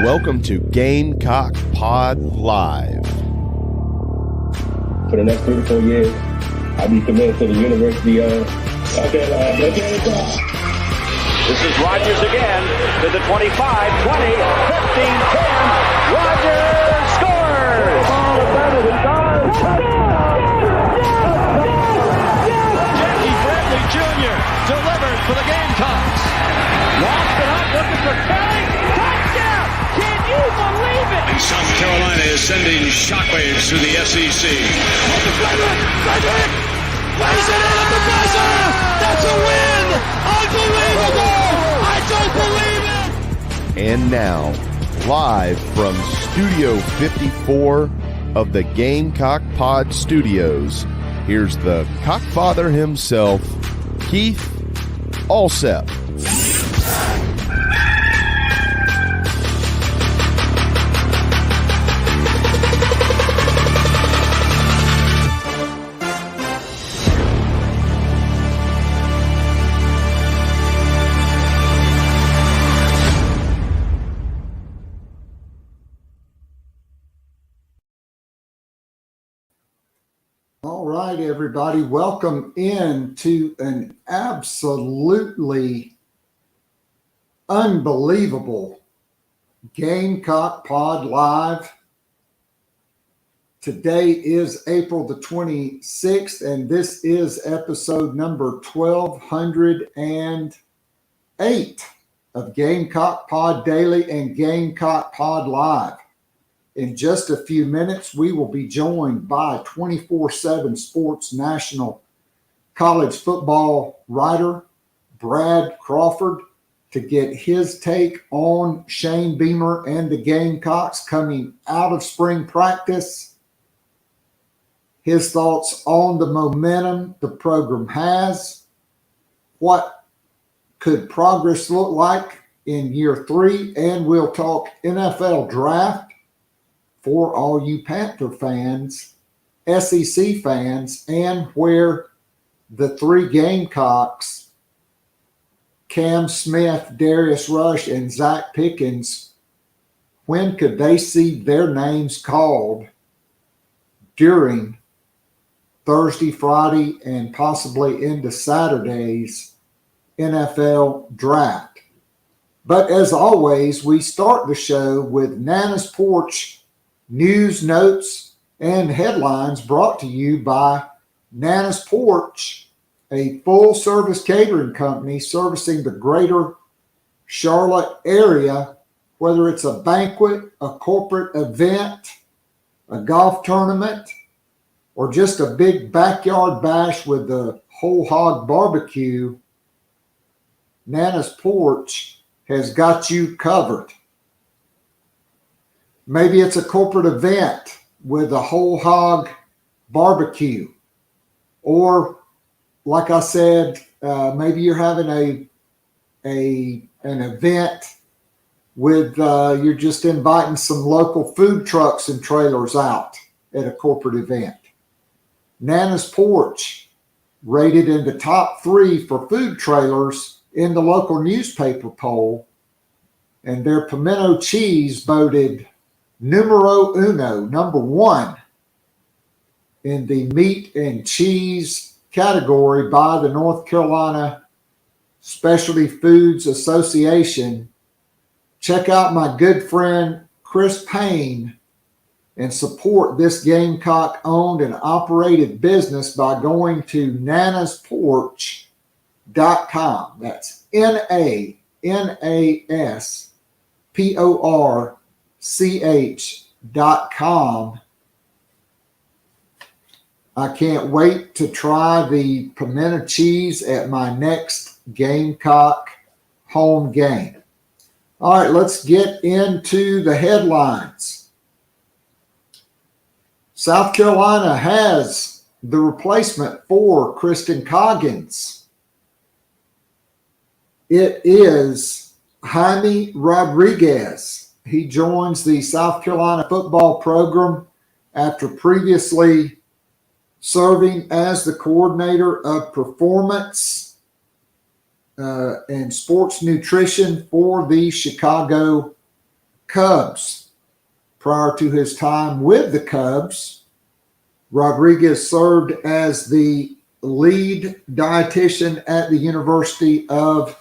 welcome to Gamecock Pod Live. For the next 3 to 4 years, I'll be committed to the University of This is Rodgers again to the 25, 20, 15, 10. Rodgers scores! Jackie Bradley Jr. delivered for the Gamecocks. Lost it up, looking for Kelly. Touchdown! Can you believe it? And South Carolina is sending shockwaves through the SEC. Plays it in at the buzzer! That's a win! Unbelievable! I don't believe it! And now, live from Studio 54 of the Gamecock Pod Studios, here's the Cockfather himself, Keith Alsep. All right, everybody, welcome in to an absolutely unbelievable Gamecock Pod Live. Today is April the 26th, and this is episode number 1208 of Gamecock Pod Daily and Gamecock Pod Live. In just a few minutes, we will be joined by 247Sports national college football writer Brad Crawford to get his take on Shane Beamer and the Gamecocks coming out of spring practice, his thoughts on the momentum the program has, what could progress look like in year 3, and we'll talk NFL draft for all you Panther fans, SEC fans, and where the 3 Gamecocks, Cam Smith, Darius Rush, and Zach Pickens, when could they see their names called during Thursday, Friday, and possibly into Saturday's NFL draft? But as always, we start the show with Nana's Porch news, notes, and headlines brought to you by Nana's Porch, a full-service catering company servicing the greater Charlotte area, whether it's a banquet, a corporate event, a golf tournament, or just a big backyard bash with the whole hog barbecue. Nana's Porch has got you covered. Maybe it's a corporate event with a whole hog barbecue. Or, like I said, maybe you're having an event with, you're just inviting some local food trucks and trailers out at a corporate event. Nana's Porch, rated in the top 3 for food trailers in the local newspaper poll. And their pimento cheese voted numero uno, number 1 in the meat and cheese category by the North Carolina Specialty Foods Association. Check out my good friend Chris Payne and support this Gamecock-owned and operated business by going to nanasporch.com. That's NANASPORCH.com. I can't wait to try the pimento cheese at my next Gamecock home game. All right, let's get into the headlines. South Carolina has the replacement for Kristen Coggins. It is Jaime Rodriguez. He joins the South Carolina football program after previously serving as the coordinator of performance and sports nutrition for the Chicago Cubs. Prior to his time with the Cubs, Rodriguez served as the lead dietitian at the University of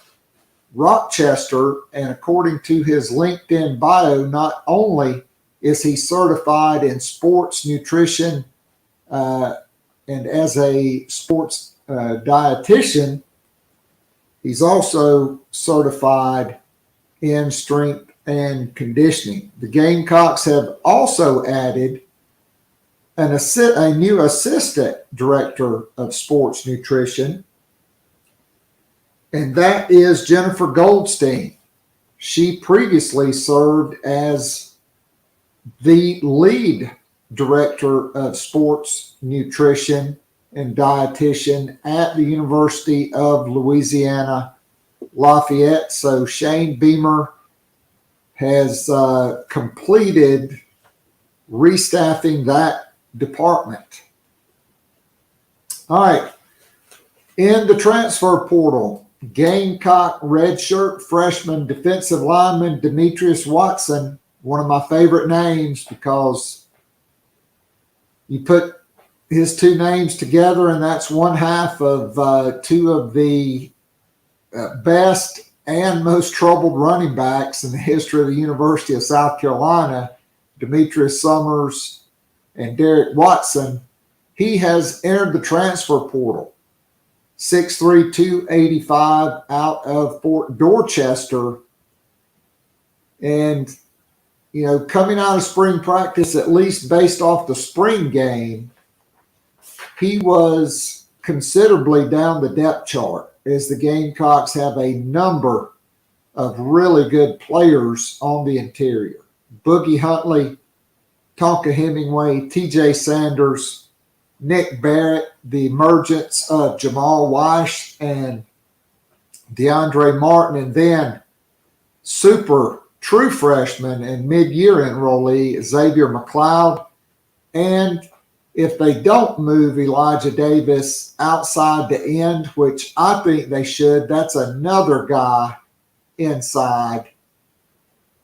Rochester, and according to his LinkedIn bio, not only is he certified in sports nutrition and as a sports dietitian, he's also certified in strength and conditioning. The Gamecocks have also added a new assistant director of sports nutrition, and that is Jennifer Goldstein. She previously served as the lead director of sports nutrition and dietitian at the University of Louisiana Lafayette. So Shane Beamer has completed restaffing that department. All right. In the transfer portal, Gamecock redshirt freshman defensive lineman Demetrius Watson, one of my favorite names because you put his two names together and that's one half of two of the best and most troubled running backs in the history of the University of South Carolina, Demetrius Summers and Derek Watson. He has entered the transfer portal. 6'3", 285 out of Fort Dorchester. And, you know, coming out of spring practice, at least based off the spring game, he was considerably down the depth chart as the Gamecocks have a number of really good players on the interior. Boogie Huntley, Tonka Hemingway, TJ Sanders, Nick Barrett, the emergence of Jamal Weish and DeAndre Martin, and then super true freshman and mid-year enrollee Xavier McLeod. And if they don't move Elijah Davis outside the end, which I think they should, that's another guy inside.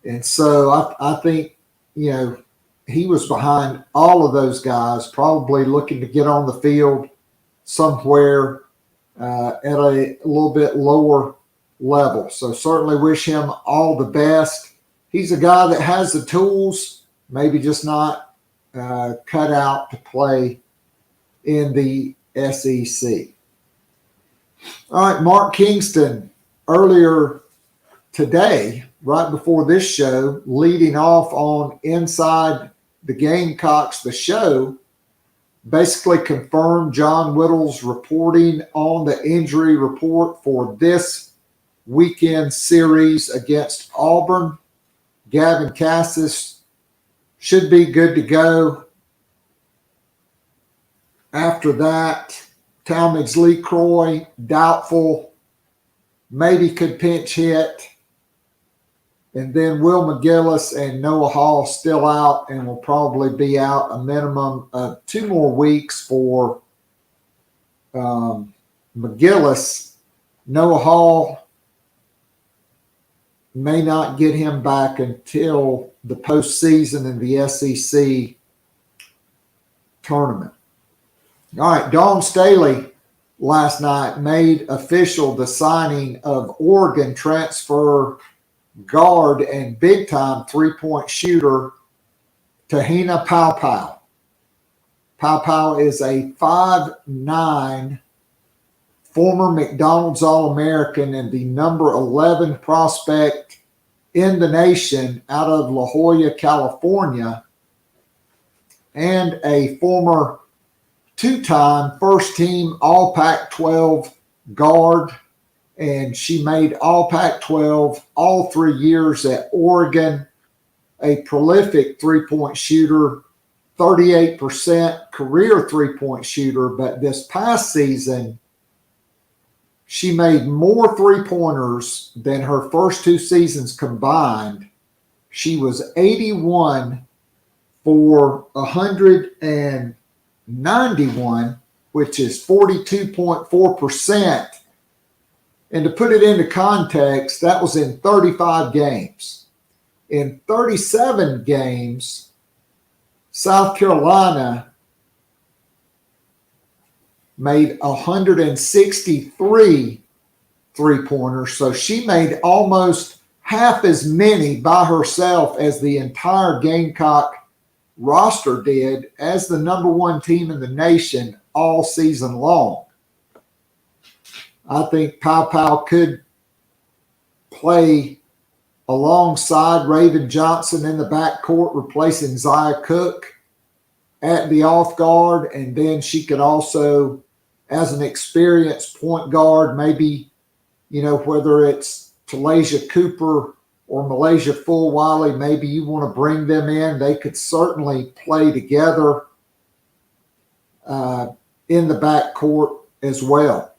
And so I think, you know, he was behind all of those guys, probably looking to get on the field somewhere at a little bit lower level. So certainly wish him all the best. He's a guy that has the tools, maybe just not cut out to play in the SEC. All right, Mark Kingston, earlier today, right before this show, leading off on Inside the Gamecocks, the show, basically confirmed John Whittle's reporting on the injury report for this weekend series against Auburn. Gavin Cassis should be good to go. After that, Talmadge Lee Croy, doubtful, maybe could pinch hit. And then Will McGillis and Noah Hall still out and will probably be out a minimum of 2 more weeks for McGillis. Noah Hall may not get him back until the postseason in the SEC tournament. All right, Dawn Staley last night made official the signing of Oregon transfer guard and big-time three-point shooter Tahina Paopao. Paopao is a 5'9", former McDonald's All-American and the number 11 prospect in the nation out of La Jolla, California, and a former 2-time first-team All-Pac-12 guard. And she made All Pac-12 all 3 years at Oregon, a prolific three-point shooter, 38% career three-point shooter. But this past season, she made more three-pointers than her first 2 seasons combined. She was 81 for 191, which is 42.4%. And to put it into context, that was in 35 games. In 37 games, South Carolina made 163 three-pointers. So she made almost half as many by herself as the entire Gamecock roster did as the number one team in the nation all season long. I think Pow could play alongside Raven Johnson in the backcourt, replacing Zia Cook at the off guard. And then she could also, as an experienced point guard, maybe, whether it's Talasia Cooper or Malaysia Fulwiley, maybe you want to bring them in. They could certainly play together in the backcourt as well.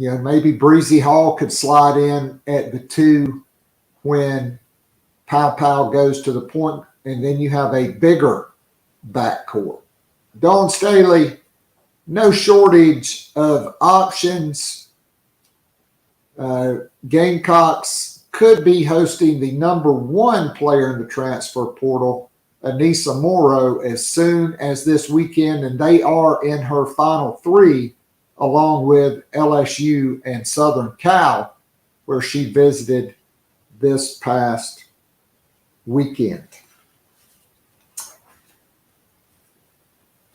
Maybe Breezy Hall could slide in at the 2 when Pow goes to the point, and then you have a bigger backcourt. Dawn Staley, no shortage of options. Gamecocks could be hosting the number one player in the transfer portal, Anissa Morrow, as soon as this weekend, and they are in her final 3, along with LSU and Southern Cal, where she visited this past weekend.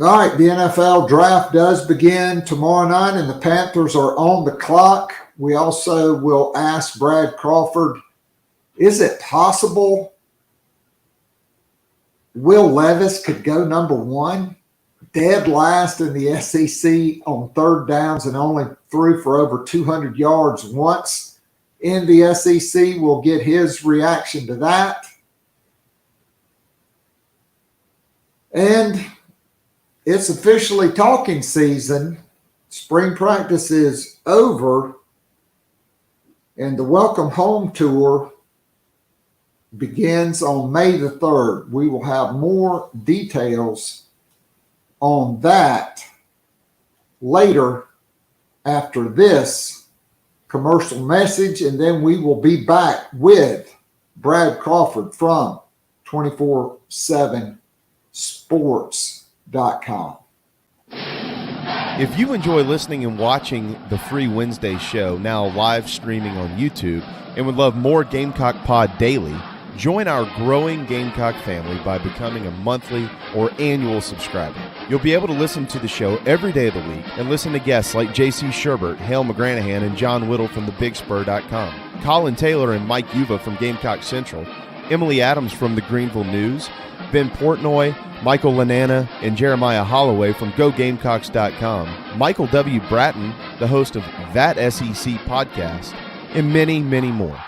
All right, the NFL draft does begin tomorrow night, and the Panthers are on the clock. We also will ask Brad Crawford, is it possible Will Levis could go number 1? Dead last in the SEC on third downs and only threw for over 200 yards once in the SEC. We'll get his reaction to that. And it's officially talking season. Spring practice is over, and the Welcome Home Tour begins on May the 3rd. We will have more details on that later after this commercial message, and then we will be back with Brad Crawford from 247Sports.com. If you enjoy listening and watching the Free Wednesday show, now live streaming on YouTube, and would love more Gamecock Pod daily, join our growing Gamecock family by becoming a monthly or annual subscriber. You'll be able to listen to the show every day of the week and listen to guests like J.C. Sherbert, Hale McGranahan, and John Whittle from TheBigSpur.com, Collyn Taylor and Mike Uva from Gamecock Central, Emily Adams from the Greenville News, Ben Portnoy, Michael Lanana, and Jeremiah Holloway from GoGamecocks.com, Michael W. Bratton, the host of That SEC podcast, and many, many more.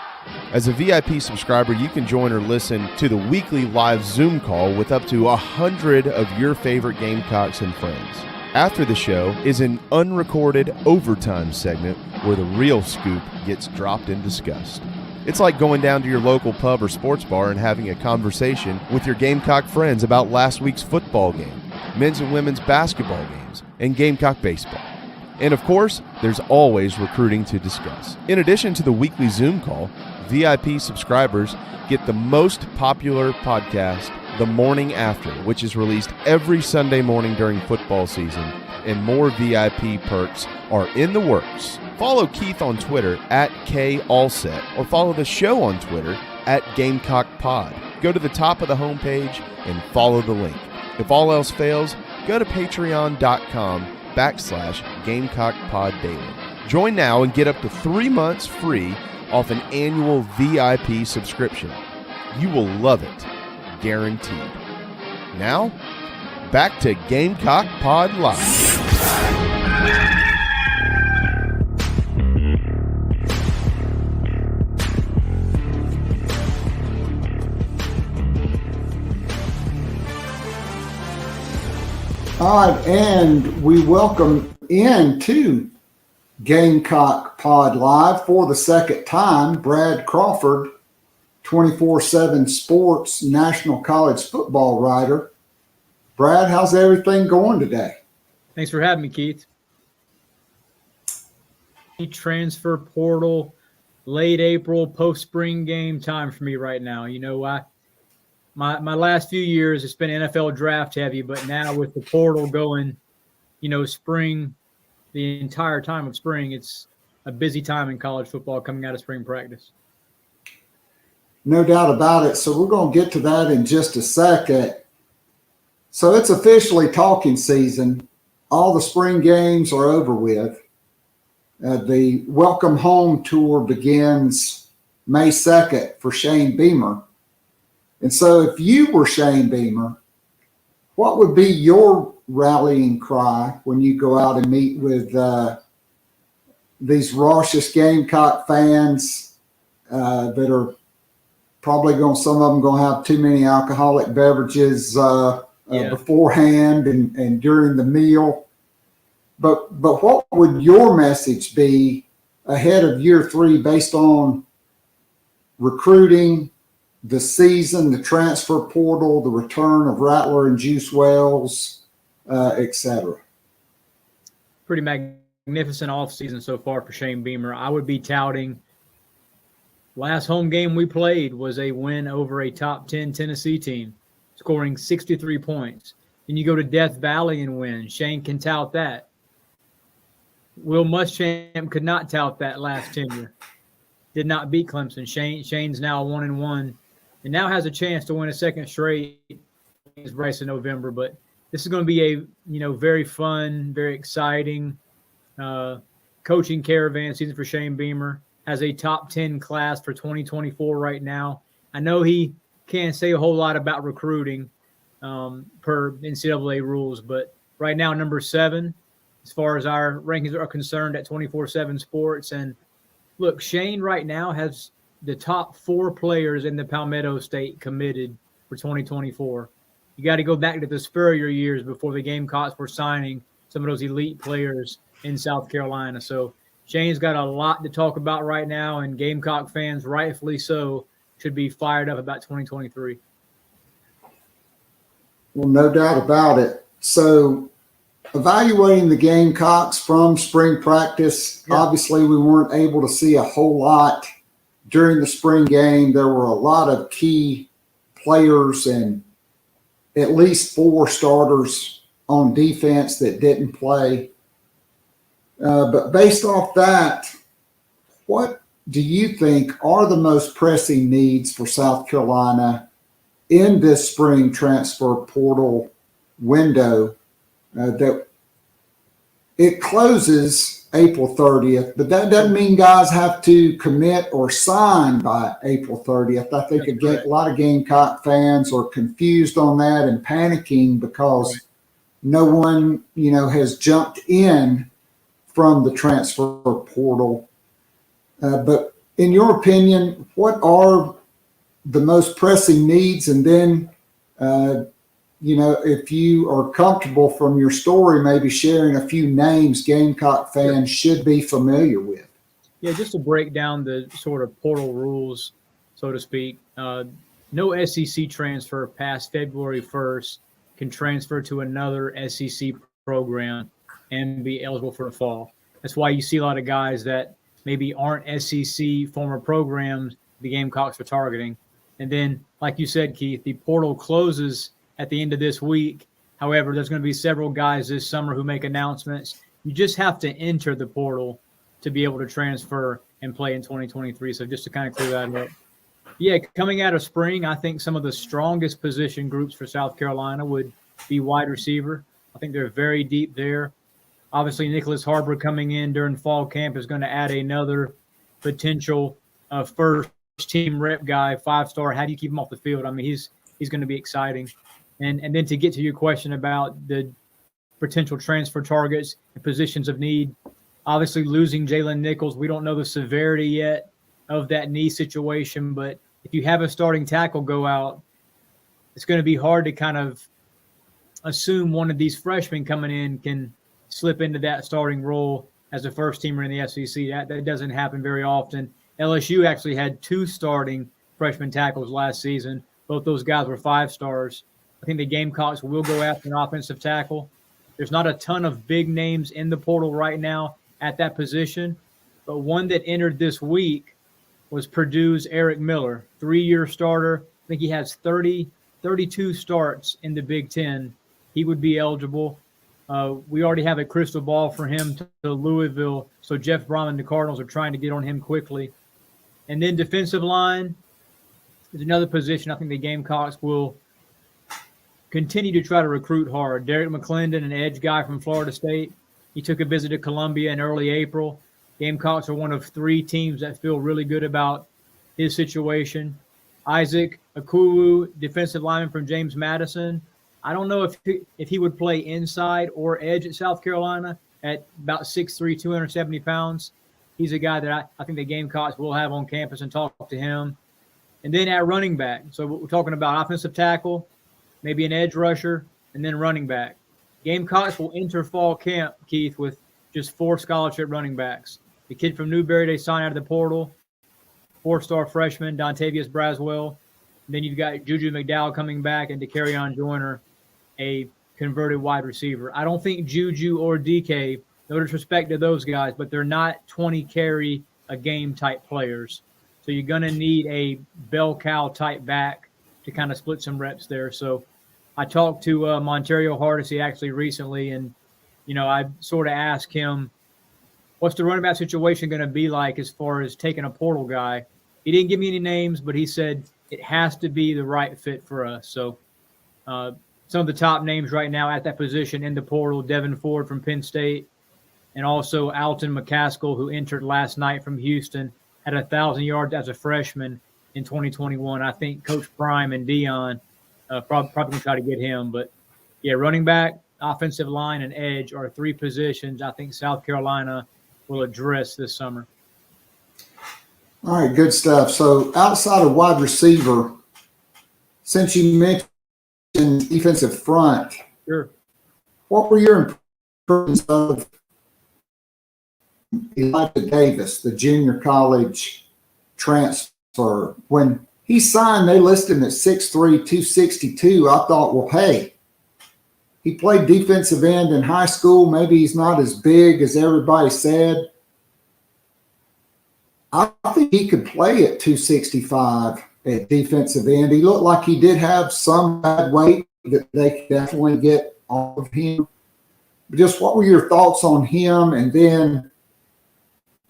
As a VIP subscriber, you can join or listen to the weekly live Zoom call with up to 100 of your favorite Gamecocks and friends. After the show is an unrecorded overtime segment where the real scoop gets dropped and discussed. It's like going down to your local pub or sports bar and having a conversation with your Gamecock friends about last week's football game, men's and women's basketball games, and Gamecock baseball. And of course, there's always recruiting to discuss. In addition to the weekly Zoom call, VIP subscribers get the most popular podcast, The Morning After, which is released every Sunday morning during football season, and more VIP perks are in the works. Follow Keith on Twitter @KAllset, or follow the show on Twitter @GamecockPod. Go to the top of the homepage and follow the link. If all else fails, go to patreon.com/GamecockPodDaily. Join now and get up to 3 months free off an annual VIP subscription. You will love it, guaranteed. Now, back to Gamecock Pod Live. All right, and we welcome into Gamecock Pod Live for the second time Brad Crawford, 247 Sports National College Football writer. Brad, how's everything going today? Thanks for having me, Keith. Transfer portal late April, post-spring game time for me right now. My last few years, it's been NFL draft heavy, but now with the portal going, spring, the entire time of spring, it's a busy time in college football coming out of spring practice. No doubt about it. So we're going to get to that in just a second. So it's officially talking season. All the spring games are over with. The Welcome Home Tour begins May 2nd for Shane Beamer. And so if you were Shane Beamer, what would be your rallying cry when you go out and meet with these raucous Gamecock fans that are probably some of them going to have too many alcoholic beverages beforehand and during the meal? But what would your message be ahead of year 3 based on recruiting, the season, the transfer portal, the return of Rattler and Juice Wells, et cetera? Pretty magnificent offseason so far for Shane Beamer. I would be touting last home game we played was a win over a top 10 Tennessee team, scoring 63 points. Then you go to Death Valley and win. Shane can tout that. Will Muschamp could not tout that last tenure. Did not beat Clemson. Shane's now 1-1 and now has a chance to win a second straight against Bryce in November. But this is going to be a very fun, very exciting coaching caravan season for Shane Beamer. Has a top 10 class for 2024 right now. I know he can't say a whole lot about recruiting per NCAA rules, but right now number 7 as far as our rankings are concerned at 247Sports. And look, Shane right now has the top 4 players in the Palmetto State committed for 2024. You got to go back to the Spurrier years before the Gamecocks were signing some of those elite players in South Carolina. So Shane's got a lot to talk about right now, and Gamecock fans, rightfully so, should be fired up about 2023. Well, no doubt about it. So evaluating the Gamecocks from spring practice, obviously we weren't able to see a whole lot during the spring game. There were a lot of key players and at least 4 starters on defense that didn't play. But based off that, what do you think are the most pressing needs for South Carolina in this spring transfer portal window? That it closes April 30th, but that doesn't mean guys have to commit or sign by April 30th. I think a lot of Gamecock fans are confused on that and panicking because no one, has jumped in from the transfer portal. But in your opinion, what are the most pressing needs? And then, if you are comfortable from your story, maybe sharing a few names Gamecock fans should be familiar with. Yeah, just to break down the sort of portal rules, so to speak. No SEC transfer past February 1st can transfer to another SEC program and be eligible for the fall. That's why you see a lot of guys that maybe aren't SEC former programs the Gamecocks are targeting. And then, like you said, Keith, the portal closes at the end of this week. However, there's going to be several guys this summer who make announcements. You just have to enter the portal to be able to transfer and play in 2023. So just to kind of clear that up. Yeah, coming out of spring, I think some of the strongest position groups for South Carolina would be wide receiver. I think they're very deep there. Obviously, Nicholas Harbor coming in during fall camp is going to add another potential first-team rep guy, 5-star. How do you keep him off the field? I mean, he's going to be exciting. And then to get to your question about the potential transfer targets and positions of need, obviously losing Jalen Nichols, we don't know the severity yet of that knee situation, but if you have a starting tackle go out, it's going to be hard to kind of assume one of these freshmen coming in can slip into that starting role as a first-teamer in the SEC. That doesn't happen very often. LSU actually had 2 starting freshman tackles last season. Both those guys were 5-stars. I think the Gamecocks will go after an offensive tackle. There's not a ton of big names in the portal right now at that position, but one that entered this week was Purdue's Eric Miller, 3-year starter. I think he has 32 starts in the Big Ten. He would be eligible. We already have a crystal ball for him to Louisville, so Jeff Brom and the Cardinals are trying to get on him quickly. And then defensive line is another position I think the Gamecocks will continue to try to recruit hard. Derek McClendon, an edge guy from Florida State, he took a visit to Columbia in early April. Gamecocks are one of 3 teams that feel really good about his situation. Isaac Akuwu, defensive lineman from James Madison. I don't know if he would play inside or edge at South Carolina at about 6'3", 270 pounds. He's a guy that I think the Gamecocks will have on campus and talk to him. And then at running back, so we're talking about offensive tackle, maybe an edge rusher, and then running back. Gamecocks will enter fall camp, Keith, with just 4 scholarship running backs. The kid from Newberry they signed out of the portal, 4-star freshman Dontavius Braswell. And then you've got Juju McDowell coming back and DeCarrion Joyner, a converted wide receiver. I don't think Juju or DK, no disrespect to those guys, but they're not 20 carry a game type players. So you're going to need a bell cow type back to kind of split some reps there. So I talked to Montario Hardesty actually recently, and, I sort of asked him, what's the running back situation going to be like as far as taking a portal guy? He didn't give me any names, but he said it has to be the right fit for us. So some of the top names right now at that position in the portal, Devin Ford from Penn State, and also Alton McCaskill, who entered last night from Houston, had 1,000 yards as a freshman in 2021. I think Coach Prime and Dion probably going to try to get him. But, yeah, running back, offensive line, and edge are 3 positions I think South Carolina will address this summer. All right, good stuff. So outside of wide receiver, since you mentioned defensive front, sure, what were your impressions of Elijah Davis, the junior college transfer? When he signed, they listed him at 6'3", 262. I thought, well, hey, he played defensive end in high school. Maybe he's not as big as everybody said. I think he could play at 265 at defensive end. He looked like he did have some bad weight that they could definitely get off of him. But just what were your thoughts on him? And then,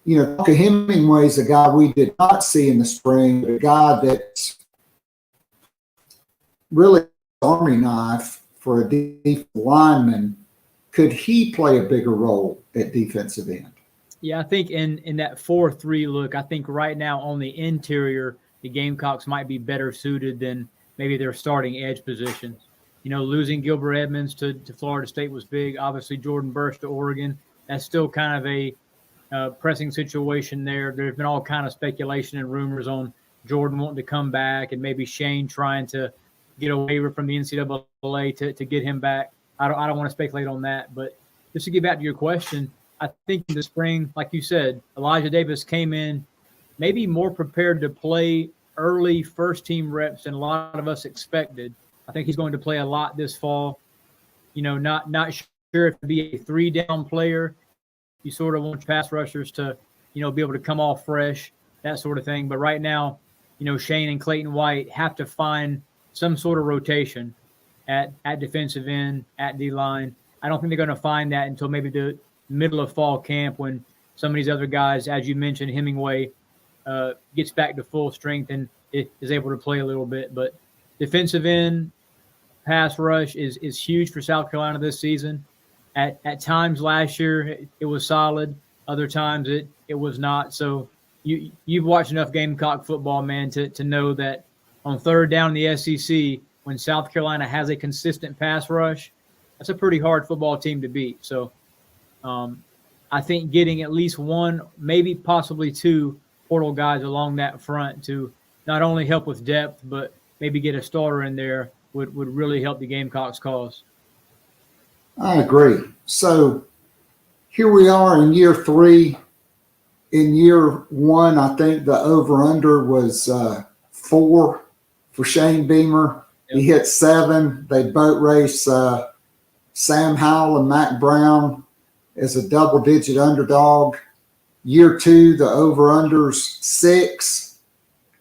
Hemingway's a guy we did not see in the spring, but a guy that's really an army knife for a defensive lineman. Could he play a bigger role at defensive end? Yeah, I think in that 4-3 look, I think right now on the interior, the Gamecocks might be better suited than maybe their starting edge positions. Losing Gilbert Edmonds to Florida State was big. Obviously, Jordan Burst to Oregon. That's still kind of a pressing situation there. There's been all kind of speculation and rumors on Jordan wanting to come back and maybe Shane trying to get a waiver from the NCAA to get him back. I don't want to speculate on that. But just to get back to your question, I think in the spring, like you said, Elijah Davis came in maybe more prepared to play early first-team reps than a lot of us expected. I think he's going to play a lot this fall. Not sure if to be a 3-down player. You sort of want pass rushers to, be able to come off fresh, that sort of thing. But right now, Shane and Clayton White have to find some sort of rotation at defensive end, at D-line. I don't think they're going to find that until maybe the middle of fall camp when some of these other guys, as you mentioned, Hemingway, gets back to full strength and is able to play a little bit. But defensive end, pass rush is huge for South Carolina this season. At times last year, it was solid. Other times it was not. So you've watched enough Gamecock football, man, to know that on third down in the SEC, when South Carolina has a consistent pass rush, that's a pretty hard football team to beat. So I think getting at least 1, maybe possibly 2 portal guys along that front to not only help with depth, but maybe get a starter in there would really help the Gamecocks' cause. I agree. So here we are in year 3. In year 1, I think the over-under was 4 for Shane Beamer. Yep. He hit 7. They boat race Sam Howell and Mac Brown as a double-digit underdog. Year 2, the over-under's 6.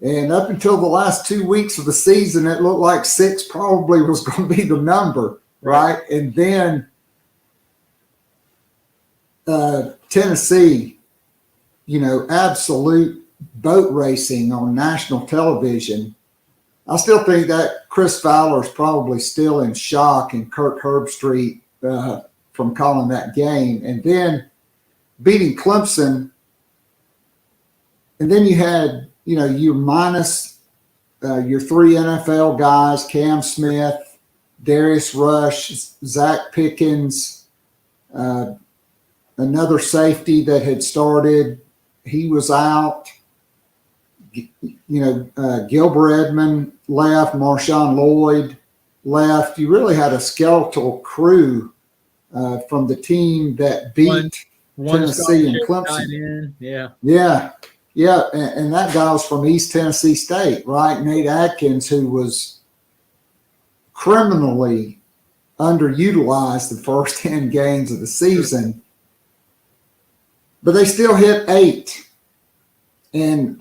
And up until the last 2 weeks of the season, it looked like 6 probably was going to be the number, right? And then Tennessee, absolute boat racing on national television. I still think that Chris Fowler's probably still in shock and Kirk Herbstreit from calling that game. And then beating Clemson. And then you had, you're minus your 3 NFL guys, Cam Smith, Darius Rush, Zach Pickens, another safety that had started. He was out. Gilbert Edmond left. Marshawn Lloyd left. You really had a skeletal crew from the team that beat Tennessee and Clemson. Yeah. And that guy was from East Tennessee State, right? Nate Atkins, who was criminally underutilized the first 10 games of the season. But they still hit 8 and,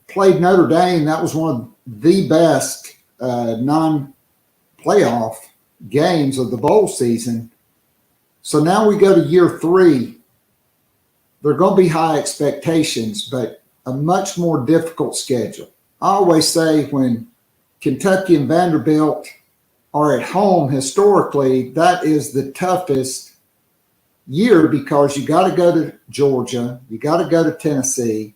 played Notre Dame. That was one of the best non-playoff games of the bowl season. So now we go to year 3. There are going to be high expectations, but a much more difficult schedule. I always say when Kentucky and Vanderbilt are at home historically, that is the toughest year because you got to go to Georgia, you got to go to Tennessee,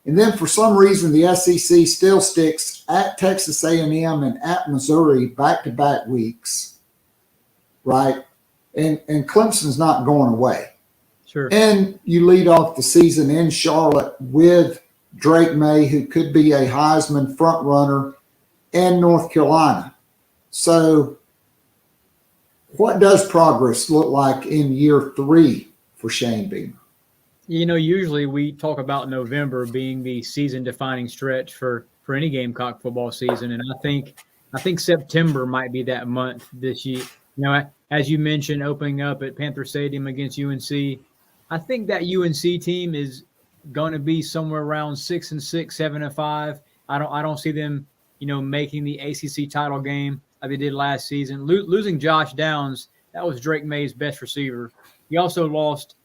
and then for some reason the SEC still sticks at Texas A&M and at Missouri back-to-back weeks, right? And Clemson's not going away. Sure. And you lead off the season in Charlotte with Drake May, who could be a Heisman front runner, and North Carolina. So what does progress look like in year 3 for Shane Beamer? Usually we talk about November being the season-defining stretch for any Gamecock football season, and I think September might be that month this year. As you mentioned, opening up at Panther Stadium against UNC, I think that UNC team is going to be somewhere around 6-6, 7-5. I don't see them, making the ACC title game like they did last season. Losing Josh Downs, that was Drake May's best receiver. He also lost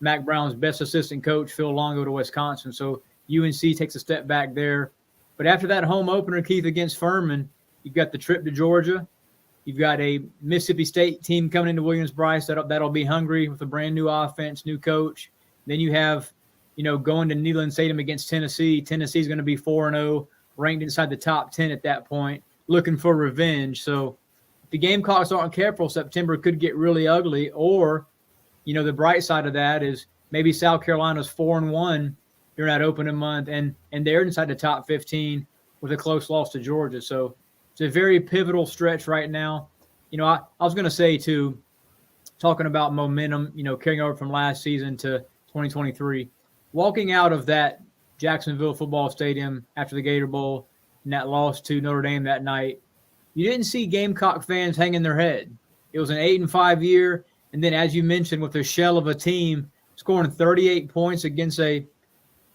Mac Brown's best assistant coach, Phil Longo, to Wisconsin. So UNC takes a step back there. But after that home opener, Keith, against Furman, you've got the trip to Georgia. You've got a Mississippi State team coming into Williams-Brice that'll be hungry with a brand new offense, new coach. Then you have, going to Neyland Stadium against Tennessee. Tennessee's going to be 4-0, ranked inside the top 10 at that point, looking for revenge. So if the Gamecocks aren't careful, September could get really ugly. Or, the bright side of that is maybe South Carolina's 4-1 during that opening month, and they're inside the top 15 with a close loss to Georgia. So it's a very pivotal stretch right now. I was going to say, too, talking about momentum, carrying over from last season to 2023, walking out of that Jacksonville football stadium after the Gator Bowl and that loss to Notre Dame that night, you didn't see Gamecock fans hanging their head. It was an 8-5 year. And then, as you mentioned, with a shell of a team scoring 38 points against a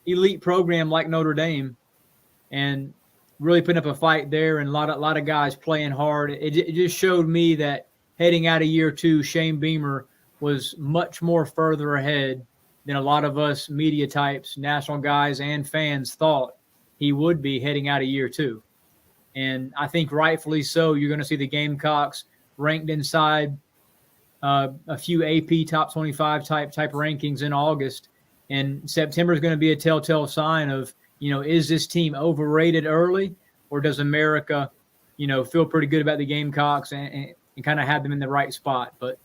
elite program like Notre Dame and really putting up a fight there, and a lot of guys playing hard. It just showed me that heading out of year 2, Shane Beamer was much more further ahead than a lot of us media types, national guys, and fans thought he would be heading out of year 2. And I think rightfully so. You're going to see the Gamecocks ranked inside a few AP top 25 type rankings in August. And September is going to be a telltale sign of, is this team overrated early, or does America, feel pretty good about the Gamecocks and kind of have them in the right spot? But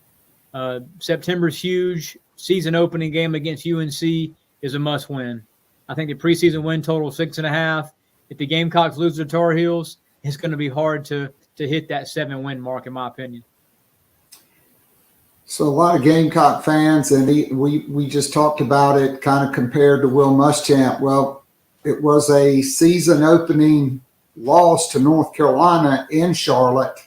September's huge. Season opening game against UNC is a must win. I think the preseason win total 6.5. If the Gamecocks lose to Tar Heels, it's going to be hard to hit that 7-win mark, in my opinion. So a lot of Gamecock fans, and we just talked about it, kind of compared to Will Muschamp. Well, it was a season opening loss to North Carolina in Charlotte,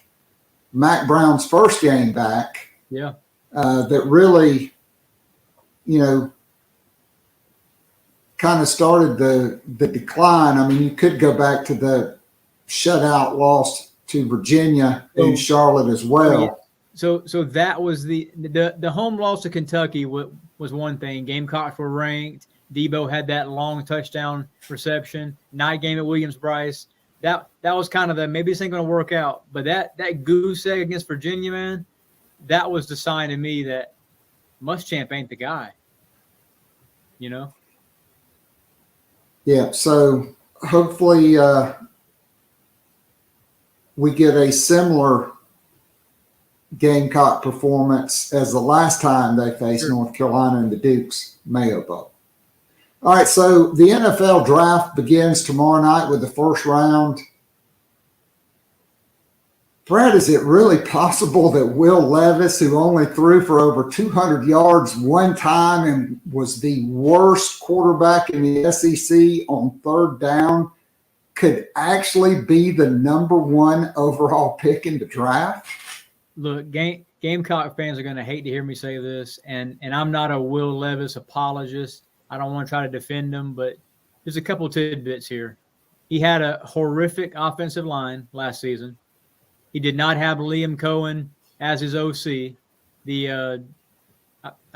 Mac Brown's first game back. Yeah. That really, kind of started the decline. I mean, you could go back to the shutout loss to Virginia and Charlotte as well. So that was the home loss to Kentucky was one thing. Gamecocks were ranked. Debo had that long touchdown reception. Night game at Williams-Brice. That was kind of maybe this ain't going to work out. But that goose egg against Virginia, man, that was the sign to me that Muschamp ain't the guy. You know? Yeah, so hopefully we get a similar Gamecock performance as the last time they faced North Carolina in the Duke's Mayo Bowl. All right, so the NFL draft begins tomorrow night with the first round. Brad, is it really possible that Will Levis, who only threw for over 200 yards one time and was the worst quarterback in the SEC on third down, could actually be the number one overall pick in the draft? Look, Gamecock fans are going to hate to hear me say this, and I'm not a Will Levis apologist. I don't want to try to defend him, but there's a couple tidbits here. He had a horrific offensive line last season. He did not have Liam Cohen as his OC. I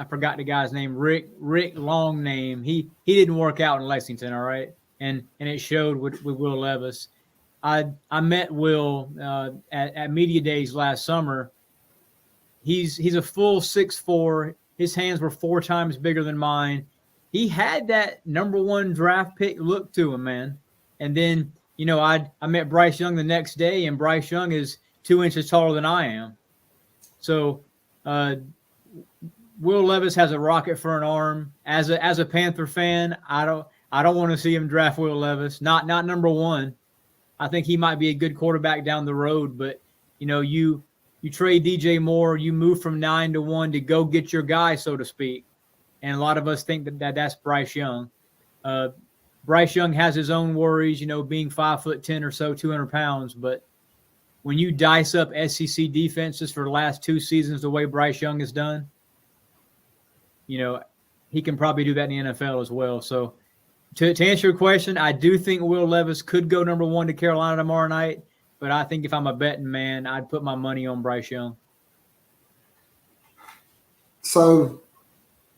forgot the guy's name, Rick long name. He didn't work out in Lexington, all right? And it showed with Will Levis. I met Will at Media Days last summer. He's a full 6'4". His hands were 4 times bigger than mine. He had that number one draft pick look to him, man. And then, you know, I met Bryce Young the next day, and Bryce Young is 2 inches taller than I am. So Will Levis has a rocket for an arm. As a Panther fan, I don't want to see him draft Will Levis. Not number one. I think he might be a good quarterback down the road, but you know, you trade DJ Moore, you move from 9 to 1 to go get your guy, so to speak. And a lot of us think that's Bryce Young. Bryce Young has his own worries, you know, being 5'10" or so, 200 pounds. But when you dice up SEC defenses for the last 2 seasons the way Bryce Young has done, you know, he can probably do that in the NFL as well. So to answer your question, I do think Will Levis could go number one to Carolina tomorrow night. But I think if I'm a betting man, I'd put my money on Bryce Young. So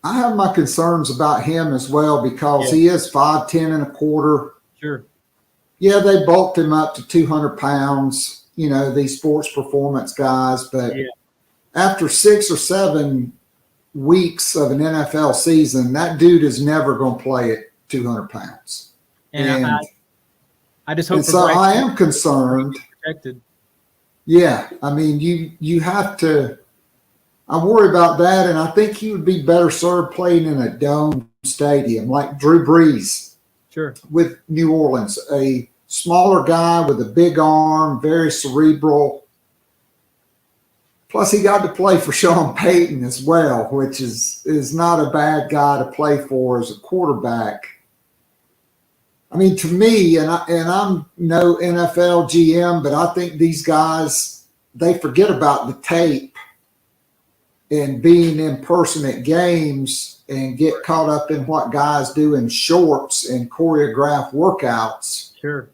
I have my concerns about him as well because he is 5'10" and a quarter. Sure. Yeah, they bulked him up to 200 pounds, you know, these sports performance guys. But after 6 or 7 weeks of an NFL season, that dude is never going to play at 200 pounds. And I just hope. And so I am concerned. Protected. Yeah, I mean, you have to. I worry about that, and I think he would be better served playing in a dome stadium like Drew Brees. Sure. With New Orleans, a smaller guy with a big arm, very cerebral. Plus, he got to play for Sean Payton as well, which is not a bad guy to play for as a quarterback. I mean, to me, and I'm no NFL GM, but I think these guys, they forget about the tape and being in person at games and get caught up in what guys do in shorts and choreographed workouts. Sure.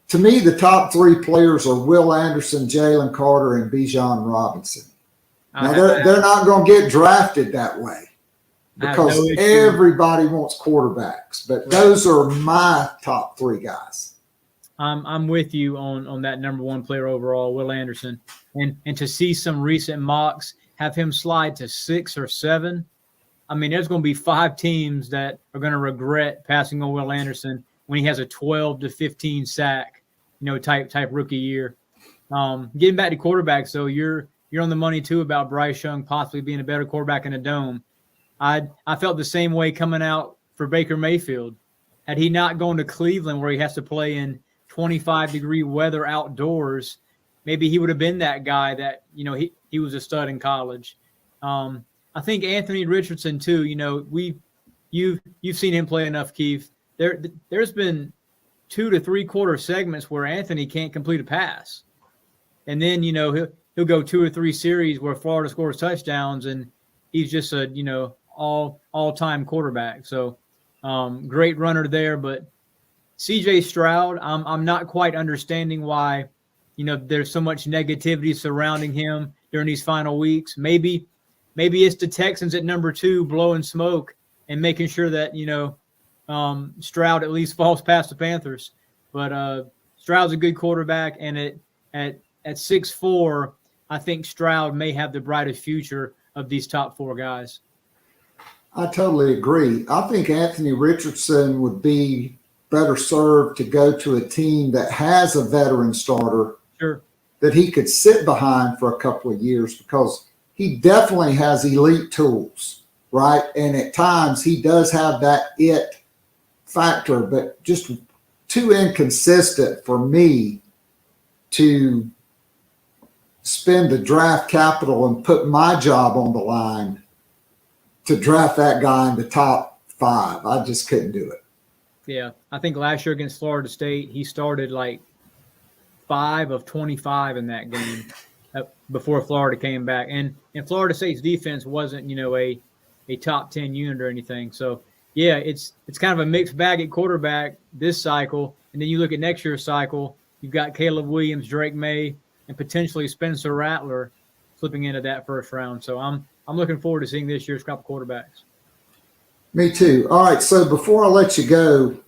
To me, the top 3 players are Will Anderson, Jalen Carter, and Bijan Robinson. Now, they're not going to get drafted that way because everybody wants quarterbacks, but those are my top 3 guys. I'm with you on that number one player overall, Will Anderson. And to see some recent mocks have him slide to 6 or 7, I mean, there's going to be 5 teams that are going to regret passing on Will Anderson when he has a 12 to 15 sack, you know, type rookie year. Getting back to quarterbacks, though, you're on the money too about Bryce Young possibly being a better quarterback in a dome. I felt the same way coming out for Baker Mayfield. Had he not gone to Cleveland where he has to play in 25-degree weather outdoors, maybe he would have been that guy that, you know, he was a stud in college. I think Anthony Richardson too, you know, you've seen him play enough, Keith. There's been 2 to 3 quarter segments where Anthony can't complete a pass. And then, you know, he'll go 2 or 3 series where Florida scores touchdowns and he's just a, you know, all-time quarterback. So Great runner there, but CJ Stroud, I'm not quite understanding why, there's so much negativity surrounding him during these final weeks. Maybe it's the Texans at number 2 blowing smoke and making sure that, Stroud at least falls past the Panthers. But Stroud's a good quarterback, and at 6'4", I think Stroud may have the brightest future of these top 4 guys. I totally agree. I think Anthony Richardson would be better served to go to a team that has a veteran starter that he could sit behind for a couple of years, because he definitely has elite tools, right? And at times he does have that it factor, but just too inconsistent for me to spend the draft capital and put my job on the line to draft that guy in the top 5. I just couldn't do it. Yeah, I think last year against Florida State, he started like 5 of 25 in that game before Florida came back. And Florida State's defense wasn't, a top 10 unit or anything. So, yeah, it's kind of a mixed bag at quarterback this cycle. And then you look at next year's cycle, you've got Caleb Williams, Drake May, and potentially Spencer Rattler slipping into that first round. So I'm looking forward to seeing this year's couple quarterbacks. Me too. All right, so before I let you go,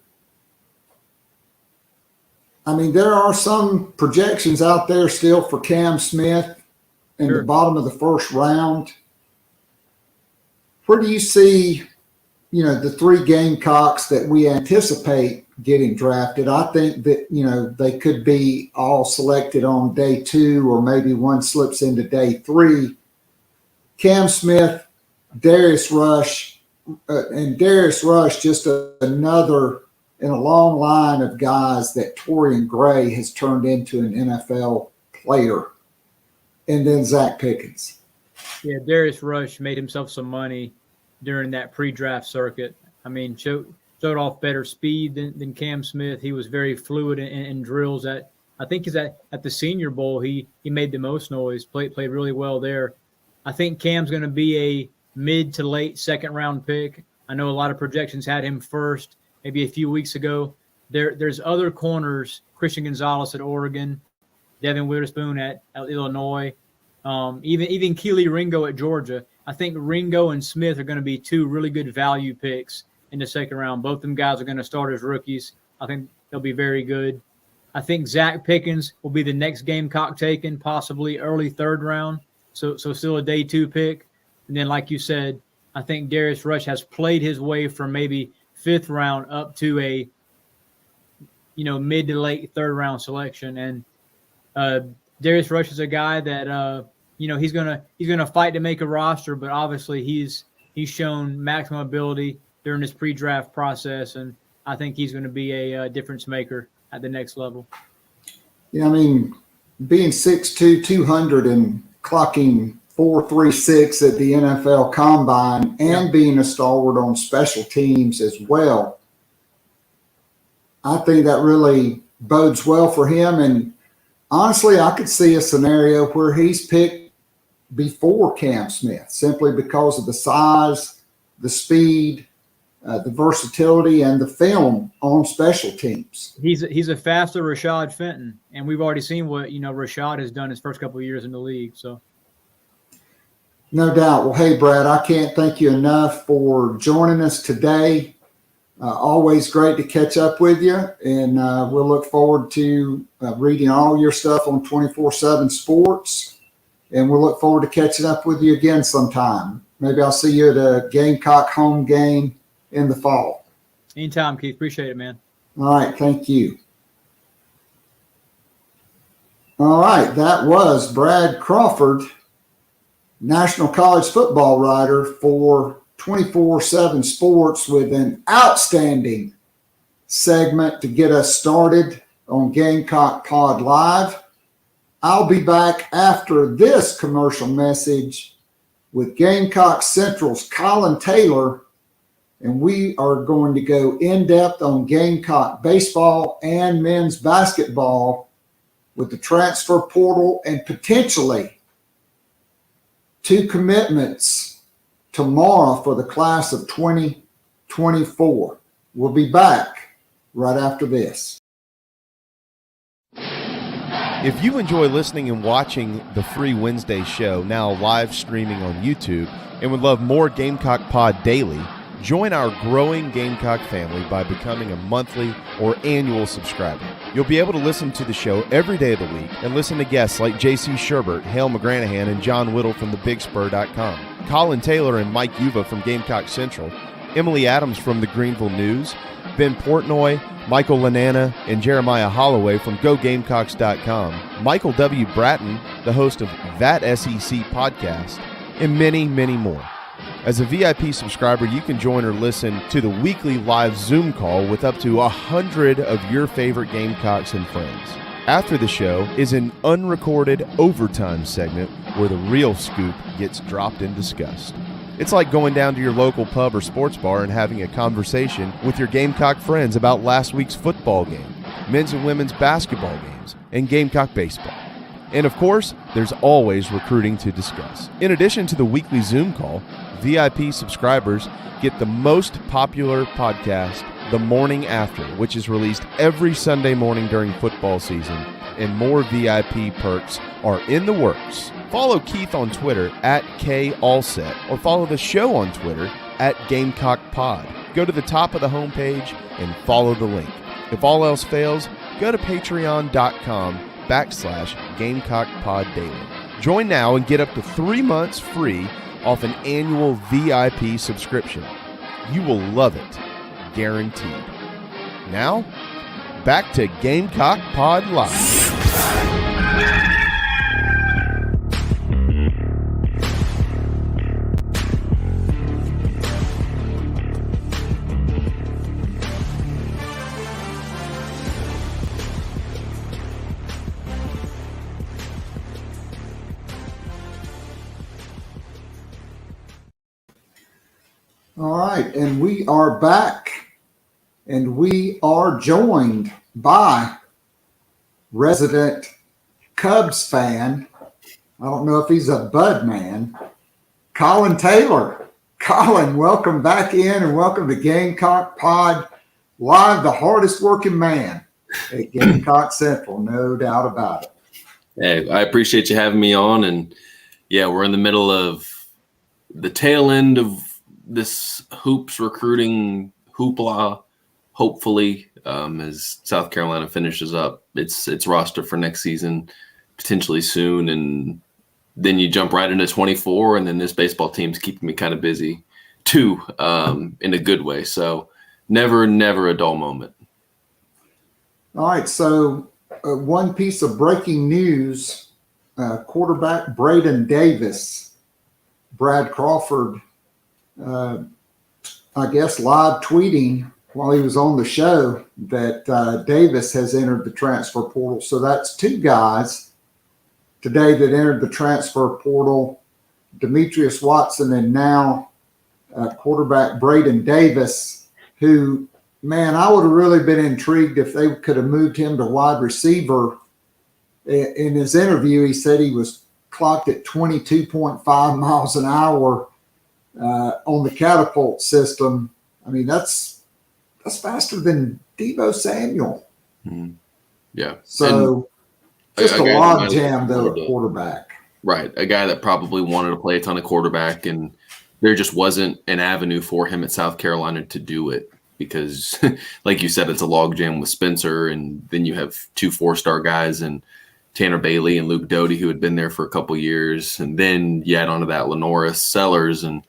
I mean, there are some projections out there still for Cam Smith in the bottom of the first round. Where do you see, the 3 Gamecocks that we anticipate getting drafted? I think that, they could be all selected on day 2, or maybe one slips into day 3. Cam Smith, Darius Rush, and Darius Rush, just another in a long line of guys that Torian Gray has turned into an NFL player. And then Zach Pickens. Yeah, Darius Rush made himself some money during that pre-draft circuit. I mean, showed off better speed than Cam Smith. He was very fluid in drills. I think he's at the Senior Bowl. He made the most noise, played really well there. I think Cam's going to be a mid to late second-round pick. I know a lot of projections had him first maybe a few weeks ago. There's other corners, Christian Gonzalez at Oregon, Devin Witherspoon at Illinois, even Keely Ringo at Georgia. I think Ringo and Smith are going to be 2 really good value picks in the second round. Both them guys are going to start as rookies. I think they'll be very good. I think Zach Pickens will be the next Gamecock taken, possibly early 3rd round. So still a day 2 pick. And then, like you said, I think Darius Rush has played his way from maybe 5th round up to a, mid to late 3rd round selection. And Darius Rush is a guy that, he's gonna fight to make a roster, but obviously he's shown maximum ability during this pre-draft process, and I think he's going to be a difference maker at the next level. Yeah, I mean, being 6'2", 200 and clocking 4.36 at the NFL Combine and being a stalwart on special teams as well, I think that really bodes well for him. And honestly, I could see a scenario where he's picked before Cam Smith, simply because of the size, the speed, the versatility, and the film on special teams. He's a faster Rashad Fenton, and we've already seen what Rashad has done his first couple of years in the league. So, no doubt. Well, hey, Brad, I can't thank you enough for joining us today. Always great to catch up with you, and we'll look forward to reading all your stuff on 247 Sports, and we'll look forward to catching up with you again sometime. Maybe I'll see you at a Gamecock home game in the fall. Anytime, Keith. Appreciate it, man. All right. Thank you. All right. That was Brad Crawford, National College Football writer for 247 Sports, with an outstanding segment to get us started on Gamecock Pod Live. I'll be back after this commercial message with Gamecock Central's Collyn Taylor, and we are going to go in-depth on Gamecock baseball and men's basketball with the transfer portal and potentially 2 commitments tomorrow for the class of 2024. We'll be back right after this. If you enjoy listening and watching the Free Wednesday show, now live streaming on YouTube, and would love more Gamecock Pod daily, join our growing Gamecock family by becoming a monthly or annual subscriber. You'll be able to listen to the show every day of the week and listen to guests like J.C. Sherbert, Hale McGranahan, and John Whittle from thebigspur.com, Collyn Taylor and Mike Uva from Gamecock Central, Emily Adams from the Greenville News, Ben Portnoy, Michael Lanana, and Jeremiah Holloway from GoGamecocks.com, Michael W. Bratton, the host of That SEC podcast, and many, many more. As a VIP subscriber, you can join or listen to the weekly live Zoom call with up to 100 of your favorite Gamecocks and friends. After the show is an unrecorded overtime segment where the real scoop gets dropped and discussed. It's like going down to your local pub or sports bar and having a conversation with your Gamecock friends about last week's football game, men's and women's basketball games, and Gamecock baseball. And of course, there's always recruiting to discuss. In addition to the weekly Zoom call, VIP subscribers get the most popular podcast, The Morning After, which is released every Sunday morning during football season, and more VIP perks are in the works. Follow Keith on Twitter at KAllset, or follow the show on Twitter at GamecockPod. Go to the top of the homepage and follow the link. If all else fails, go to patreon.com/GamecockPodDaily. Join now and get up to 3 months free off an annual VIP subscription. You will love it, guaranteed. Now, back to Gamecock Pod Live. All right, and we are back, and we are joined by resident Cubs fan. I don't know if he's a Bud man, Collyn Taylor. Collyn, welcome back in, and welcome to Gamecock Pod Live, the hardest working man at Gamecock Central, no doubt about it. Hey, I appreciate you having me on, and yeah, we're in the middle of the tail end of this hoops recruiting hoopla, hopefully, as South Carolina finishes up its roster for next season, potentially soon. And then you jump right into 24, and then this baseball team's keeping me kind of busy too, in a good way. So never a dull moment. All right, so one piece of breaking news, quarterback Braden Davis, Brad Crawford, I guess live tweeting while he was on the show that Davis has entered the transfer portal. So that's two guys today that entered the transfer portal, Demetrius Watson and now quarterback Braden Davis, who, man, I would have really been intrigued if they could have moved him to wide receiver. In his interview, he said he was clocked at 22.5 miles an hour on the catapult system. I mean, that's faster than Deebo Samuel. Mm-hmm. Yeah. So just a log jam though at quarterback. Right. A guy that probably wanted to play a ton of quarterback, and there just wasn't an avenue for him at South Carolina to do it because, like you said, it's a log jam with Spencer, and then you have 2 4-star guys and Tanner Bailey and Luke Doty, who had been there for a couple years. And then you add onto that Lenoris, Sellers, and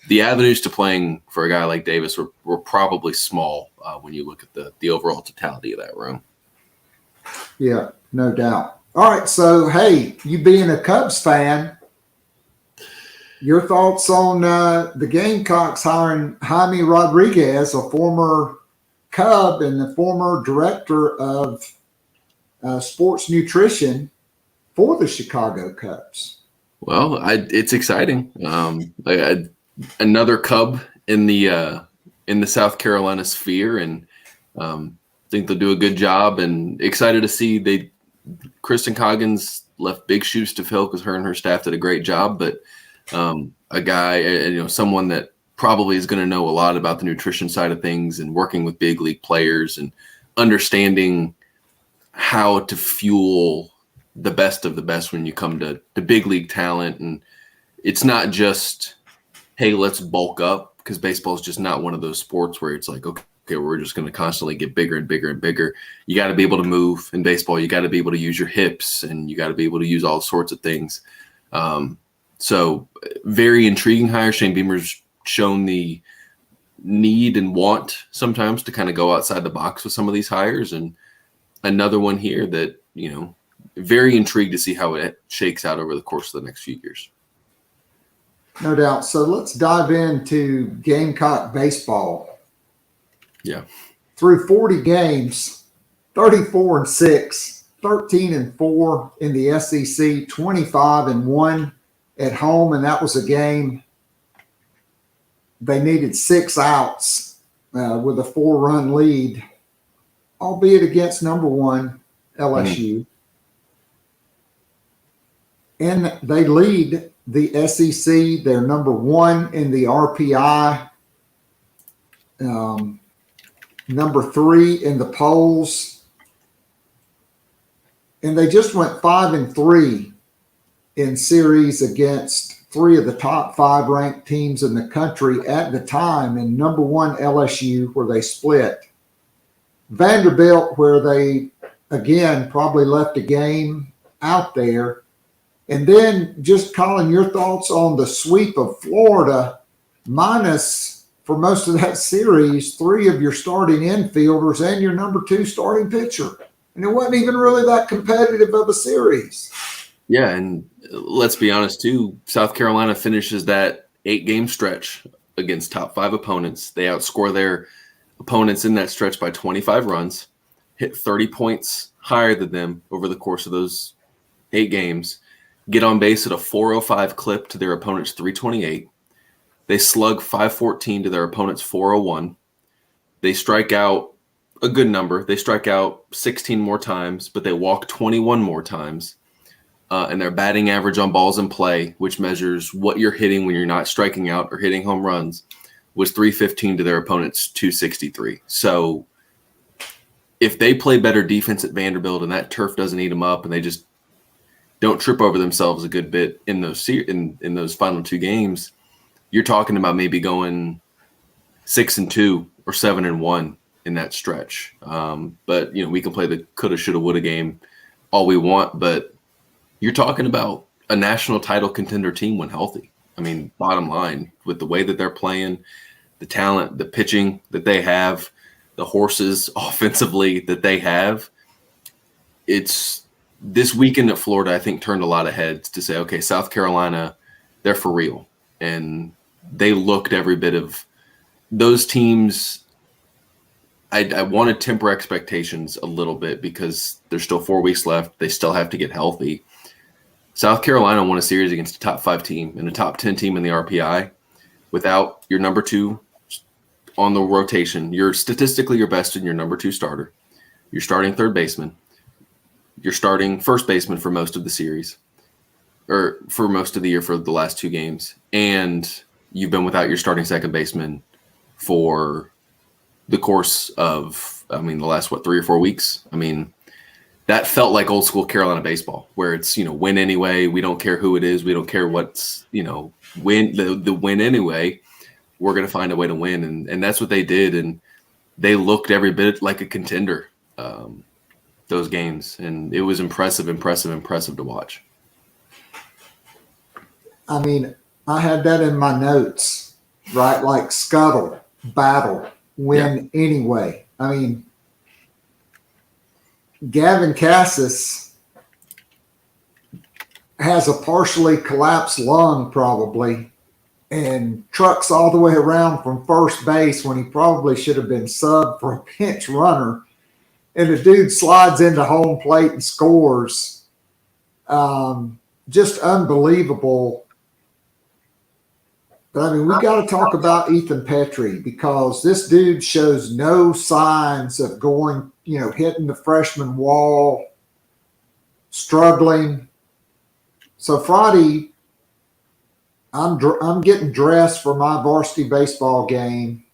the avenues to playing for a guy like Davis were probably small when you look at the overall totality of that room. Yeah, no doubt. All right, so, hey, you being a Cubs fan, your thoughts on the Gamecocks hiring Jaime Rodriguez, a former Cub and the former director of sports nutrition for the Chicago Cubs? Well, it's exciting. Another Cub in the South Carolina sphere, and think they'll do a good job. And excited to see Kristen Coggins left big shoes to fill because her and her staff did a great job. But a guy, someone that probably is going to know a lot about the nutrition side of things and working with big league players and understanding how to fuel the best of the best when you come to big league talent. And it's not just, hey, let's bulk up, because baseball is just not one of those sports where it's like, okay, we're just going to constantly get bigger and bigger and bigger. You got to be able to move in baseball. You got to be able to use your hips, and you got to be able to use all sorts of things. So very intriguing hire. Shane Beamer's shown the need and want sometimes to kind of go outside the box with some of these hires. And another one here that, very intrigued to see how it shakes out over the course of the next few years. No doubt. So let's dive into Gamecock baseball. Yeah. Through 40 games, 34-6, 13-4 in the SEC, 25-1 at home, and that was a game they needed 6 outs with a 4-run lead, albeit against number 1 LSU. And they lead the SEC. They're number 1 in the RPI, number 3 in the polls. And they just went 5-3 in series against 3 of the top 5 ranked teams in the country at the time, and number 1 LSU, where they split. Vanderbilt, where they, again, probably left a game out there. And then just, Collyn, your thoughts on the sweep of Florida, minus, for most of that series, 3 of your starting infielders and your number 2 starting pitcher. And it wasn't even really that competitive of a series. Yeah, and let's be honest, too. South Carolina finishes that 8-game stretch against top 5 opponents. They outscore their opponents in that stretch by 25 runs, hit 30 points higher than them over the course of those 8 games, get on base at a 405 clip to their opponent's 328. They slug 514 to their opponent's 401. They strike out a good number. They strike out 16 more times, but they walk 21 more times. And their batting average on balls in play, which measures what you're hitting when you're not striking out or hitting home runs, was 315 to their opponent's 263. So if they play better defense at Vanderbilt and that turf doesn't eat them up and they just don't trip over themselves a good bit in those in those final 2 games, you're talking about maybe going 6-2 or 7-1 in that stretch. But we can play the coulda, shoulda, woulda game all we want, but you're talking about a national title contender team when healthy. I mean, bottom line, with the way that they're playing, the talent, the pitching that they have, the horses offensively that they have, it's this weekend at Florida, I think, turned a lot of heads to say, okay, South Carolina, they're for real. And they looked every bit of those teams. I want to temper expectations a little bit because there's still 4 weeks left. They still have to get healthy. South Carolina won a series against a top 5 team and a top 10 team in the RPI without your number 2 on the rotation. You're statistically your best in your number 2 starter. You're starting third baseman. You're starting first baseman for most of the series, or for most of the year for the last 2 games. And you've been without your starting second baseman for the course of, the last, 3 or 4 weeks? That felt like old school Carolina baseball, where it's, win anyway. We don't care who it is. We don't care what's, win the win anyway. We're going to find a way to win. And that's what they did. And they looked every bit like a contender, those games. And it was impressive to watch. I had that in my notes, right? Like scuttle, battle, win anyway. Gavin Cassis has a partially collapsed lung probably and trucks all the way around from first base when he probably should have been subbed for a pinch runner. And the dude slides into home plate and scores. Just unbelievable. But we got to talk about Ethan Petrie, because this dude shows no signs of going, hitting the freshman wall, struggling. So Friday, I'm getting dressed for my varsity baseball game,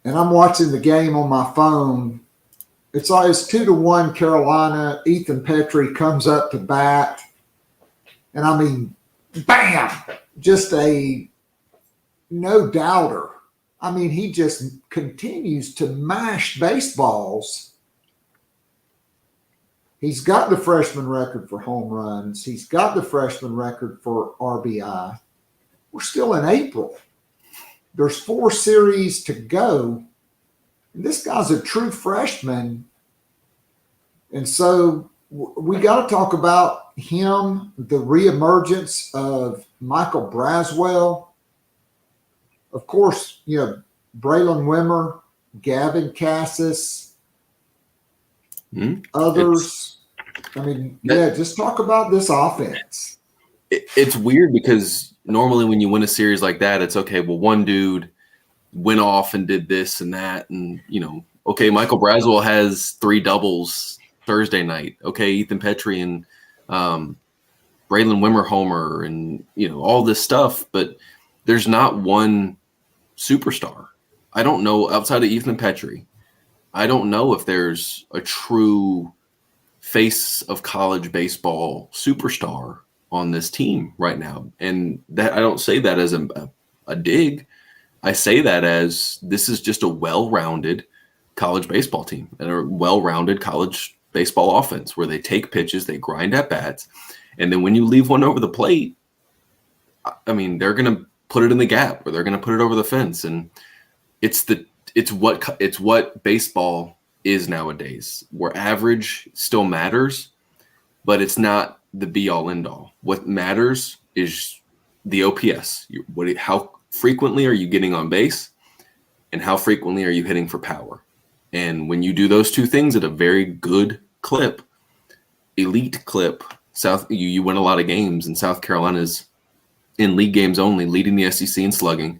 and I'm watching the game on my phone. It's 2-1 Carolina. Ethan Petrie comes up to bat, and I mean, bam! Just a no doubter. I mean, he just continues to mash baseballs. He's got the freshman record for home runs. He's got the freshman record for RBI. We're still in April. There's 4 series to go. And this guy's a true freshman. And so we got to talk about him, the reemergence of Michael Braswell. Of course, Braylon Wimmer, Gavin Cassis, others. Just talk about this offense. It's weird because normally when you win a series like that, it's okay. Well, one dude went off and did this and that. And, okay, Michael Braswell has 3 doubles Thursday night. Okay, Ethan Petrie and Braylon Wimmer homer and, all this stuff. But there's not one superstar. I don't know, outside of Ethan Petrie, I don't know if there's a true face of college baseball superstar on this team right now. And that I don't say that as a dig. I say that as this is just a well-rounded college baseball team and a well-rounded college baseball offense where they take pitches, they grind at bats, and then when you leave one over the plate, I mean, they're going to put it in the gap or they're going to put it over the fence. And it's what baseball is nowadays, where average still matters, but it's not the be-all, end-all. What matters is the OPS. How frequently are you getting on base, and how frequently are you hitting for power? And when you do those 2 things at a very good clip, elite clip, you win a lot of games. And South Carolina's in league games only, leading the SEC in slugging,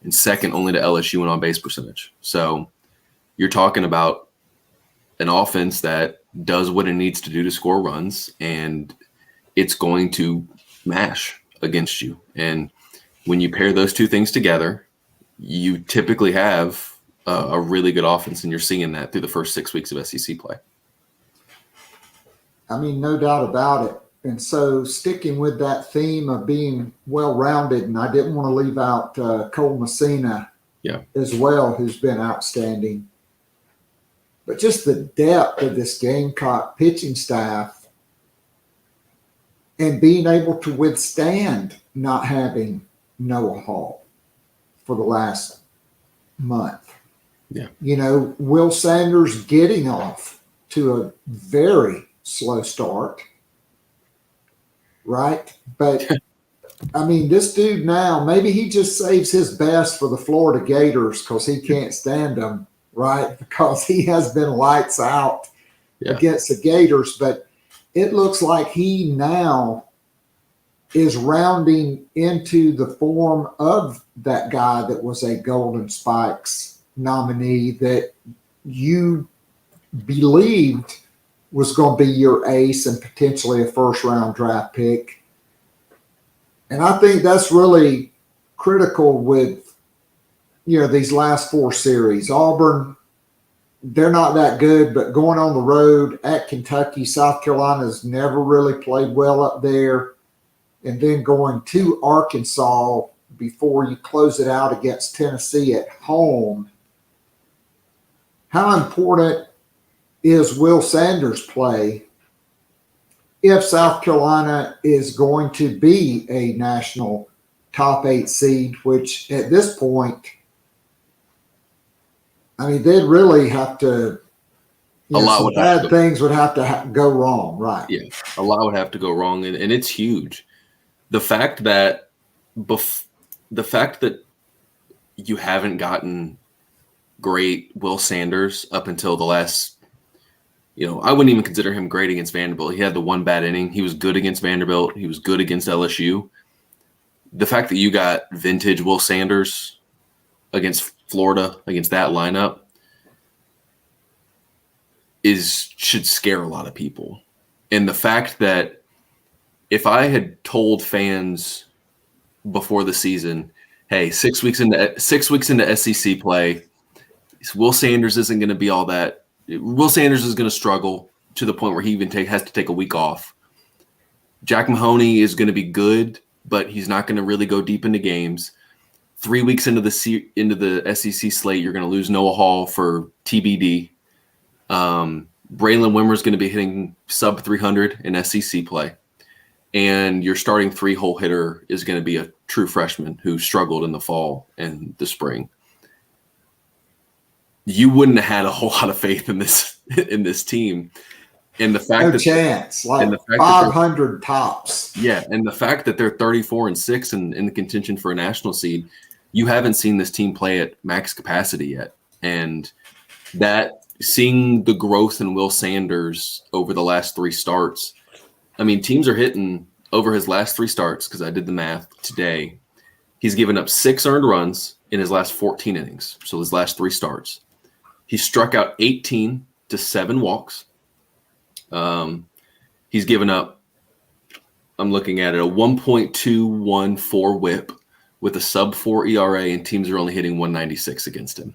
and second only to LSU in on-base percentage. So you're talking about an offense that does what it needs to do to score runs, and it's going to mash against you. And when you pair those 2 things together, you typically have a really good offense, and you're seeing that through the first 6 weeks of SEC play. I mean, no doubt about it. And so sticking with that theme of being well-rounded, and I didn't want to leave out Cole Messina as well, who's been outstanding. But just the depth of this Gamecock pitching staff and being able to withstand not having Noah Hall for the last month. Yeah. Will Sanders getting off to a very slow start, right? But, I mean, this dude now, maybe he just saves his best for the Florida Gators because he can't stand them. Right, because he has been lights out against the Gators, but it looks like he now is rounding into the form of that guy that was a Golden Spikes nominee that you believed was going to be your ace and potentially a first-round draft pick. And I think that's really critical with these last 4 series. Auburn, they're not that good, but going on the road at Kentucky, South Carolina's never really played well up there. And then going to Arkansas before you close it out against Tennessee at home. How important is Will Sanders' play if South Carolina is going to be a national top 8 seed, which at this point, I mean, they'd really have to. Some bad things would have to go wrong, right? Yeah, a lot would have to go wrong, and it's huge. The fact that you haven't gotten great Will Sanders up until the last, I wouldn't even consider him great against Vanderbilt. He had the 1 bad inning. He was good against Vanderbilt. He was good against LSU. The fact that you got vintage Will Sanders against Florida, against that lineup, should scare a lot of people. And the fact that if I had told fans before the season, hey, 6 weeks into SEC play, Will Sanders isn't going to be all that. Will Sanders is going to struggle to the point where he even has to take a week off. Jack Mahoney is going to be good, but he's not going to really go deep into games. 3 weeks into the SEC slate, you're going to lose Noah Hall for TBD. Braylon Wimmer is going to be hitting sub 300 in SEC play. And your starting 3-hole hitter is going to be a true freshman who struggled in the fall and the spring. You wouldn't have had a whole lot of faith in this team. And the fact no chance, like 500 tops. Yeah, and the fact that they're 34-6 and in the contention for a national seed, you haven't seen this team play at max capacity yet. And that seeing the growth in Will Sanders over the last 3 starts, I mean, teams are hitting over his last 3 starts, because I did the math today. He's given up 6 earned runs in his last 14 innings, so his last 3 starts. He struck out 18 to 7 walks. He's given up, I'm looking at it, a 1.214 whip with a sub 4 ERA, and teams are only hitting 196 against him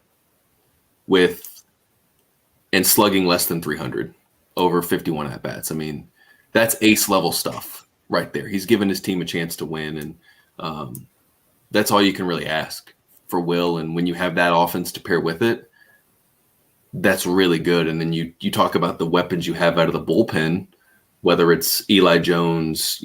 and slugging less than 300 over 51 at-bats. I mean, that's ace level stuff right there. He's given his team a chance to win, and that's all you can really ask for Will. And when you have that offense to pair with it, that's really good. And then you talk about the weapons you have out of the bullpen, whether it's Eli Jones,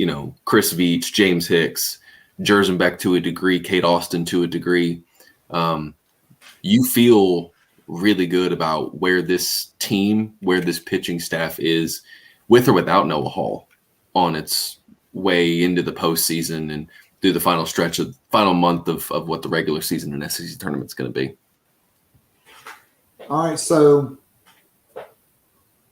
Chris Veach, James Hicks, Jerzenbeck to a degree, Kate Austin to a degree. You feel really good about where this pitching staff is, with or without Noah Hall, on its way into the postseason and through the final month of what the regular season and SEC tournament is going to be. All right, so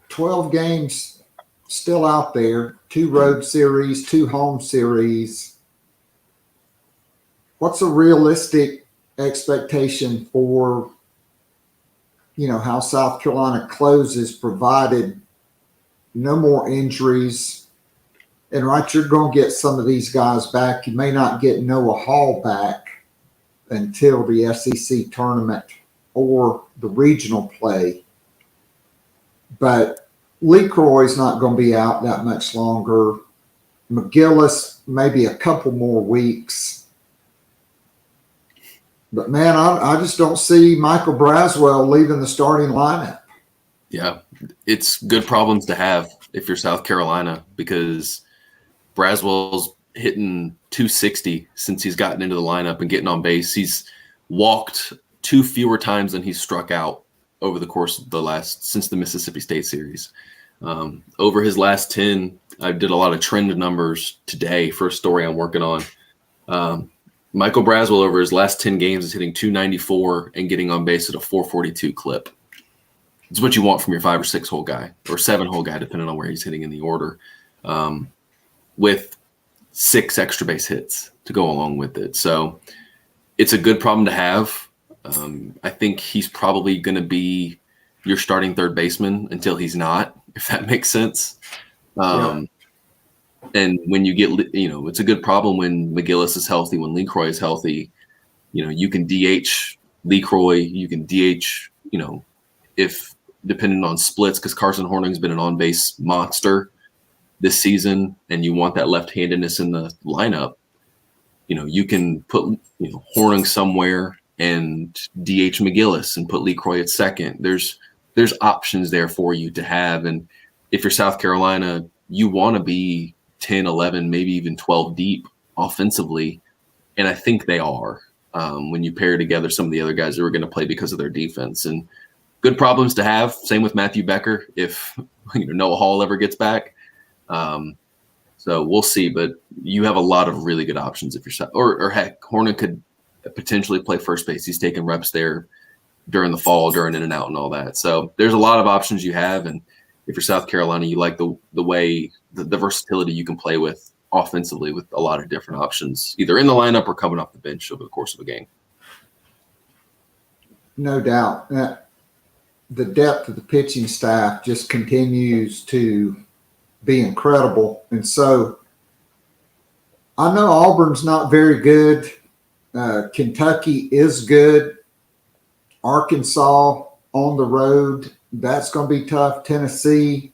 12 games still out there, 2 road series, 2 home series. What's a realistic expectation for, how South Carolina closes, provided no more injuries? And right, you're going to get some of these guys back. You may not get Noah Hall back until the SEC tournament or the regional play. But LeCroy's not going to be out that much longer. McGillis, maybe a couple more weeks. But, man, I just don't see Michael Braswell leaving the starting lineup. Yeah, it's good problems to have if you're South Carolina, because Braswell's hitting 260 since he's gotten into the lineup and getting on base. He's walked 2 fewer times than he's struck out over the course of since the Mississippi State series. Over his last 10, I did a lot of trend numbers today for a story I'm working on. Michael Braswell over his last 10 games is hitting 294 and getting on base at a 442 clip. It's what you want from your 5 or 6 hole guy, or 7 hole guy, depending on where he's hitting in the order, with 6 extra base hits to go along with it. So it's a good problem to have. I think he's probably going to be your starting third baseman until he's not, if that makes sense. And when you get, it's a good problem when McGillis is healthy, when LeCroy is healthy. You can DH LeCroy, you can DH, if depending on splits, because Carson Hornung's been an on-base monster this season, and you want that left-handedness in the lineup. You can put Hornung somewhere and DH McGillis and put LeCroy at second. There's options there for you to have. And if you're South Carolina, you want to be 10, 11, maybe even 12 deep offensively. And I think they are when you pair together some of the other guys who are going to play because of their defense. And good problems to have. Same with Matthew Becker if Noah Hall ever gets back. So we'll see. But you have a lot of really good options if you're – or heck, Hornung could – potentially play first base. He's taking reps there during the fall, during in and out and all that. So there's a lot of options you have. And if you're South Carolina, you like the way the versatility you can play with offensively with a lot of different options, either in the lineup or coming off the bench over the course of a game. No doubt. The depth of the pitching staff just continues to be incredible. And so I know Auburn's not very good. Kentucky is good. Arkansas on the road, that's going to be tough. Tennessee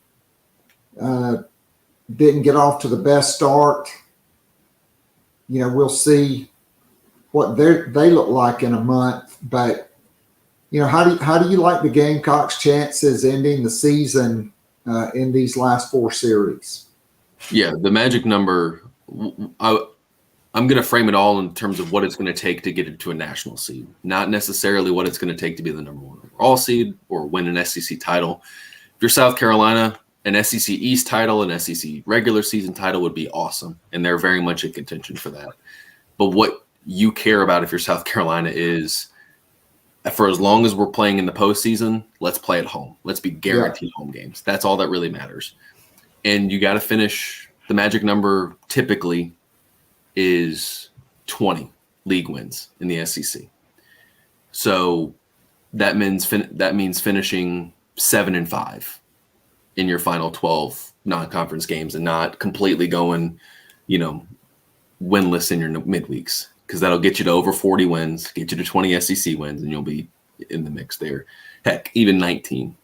didn't get off to the best start. We'll see what they look like in a month. But how do you like the Gamecocks' chances ending the season in these last 4 series? Yeah, the magic number. I'm going to frame it all in terms of what it's going to take to get it to a national seed, not necessarily what it's going to take to be the number 1 overall seed or win an SEC title. If you're South Carolina, an SEC East title, an SEC regular season title would be awesome, and they're very much in contention for that. But what you care about if you're South Carolina is, for as long as we're playing in the postseason, let's play at home. Let's be guaranteed home games. That's all that really matters. And you got to finish. The magic number typically is 20 league wins in the SEC. So that means finishing 7-5 in your final 12 non-conference games and not completely going, winless in your midweeks, because that'll get you to over 40 wins, get you to 20 SEC wins, and you'll be in the mix there. Heck, even 19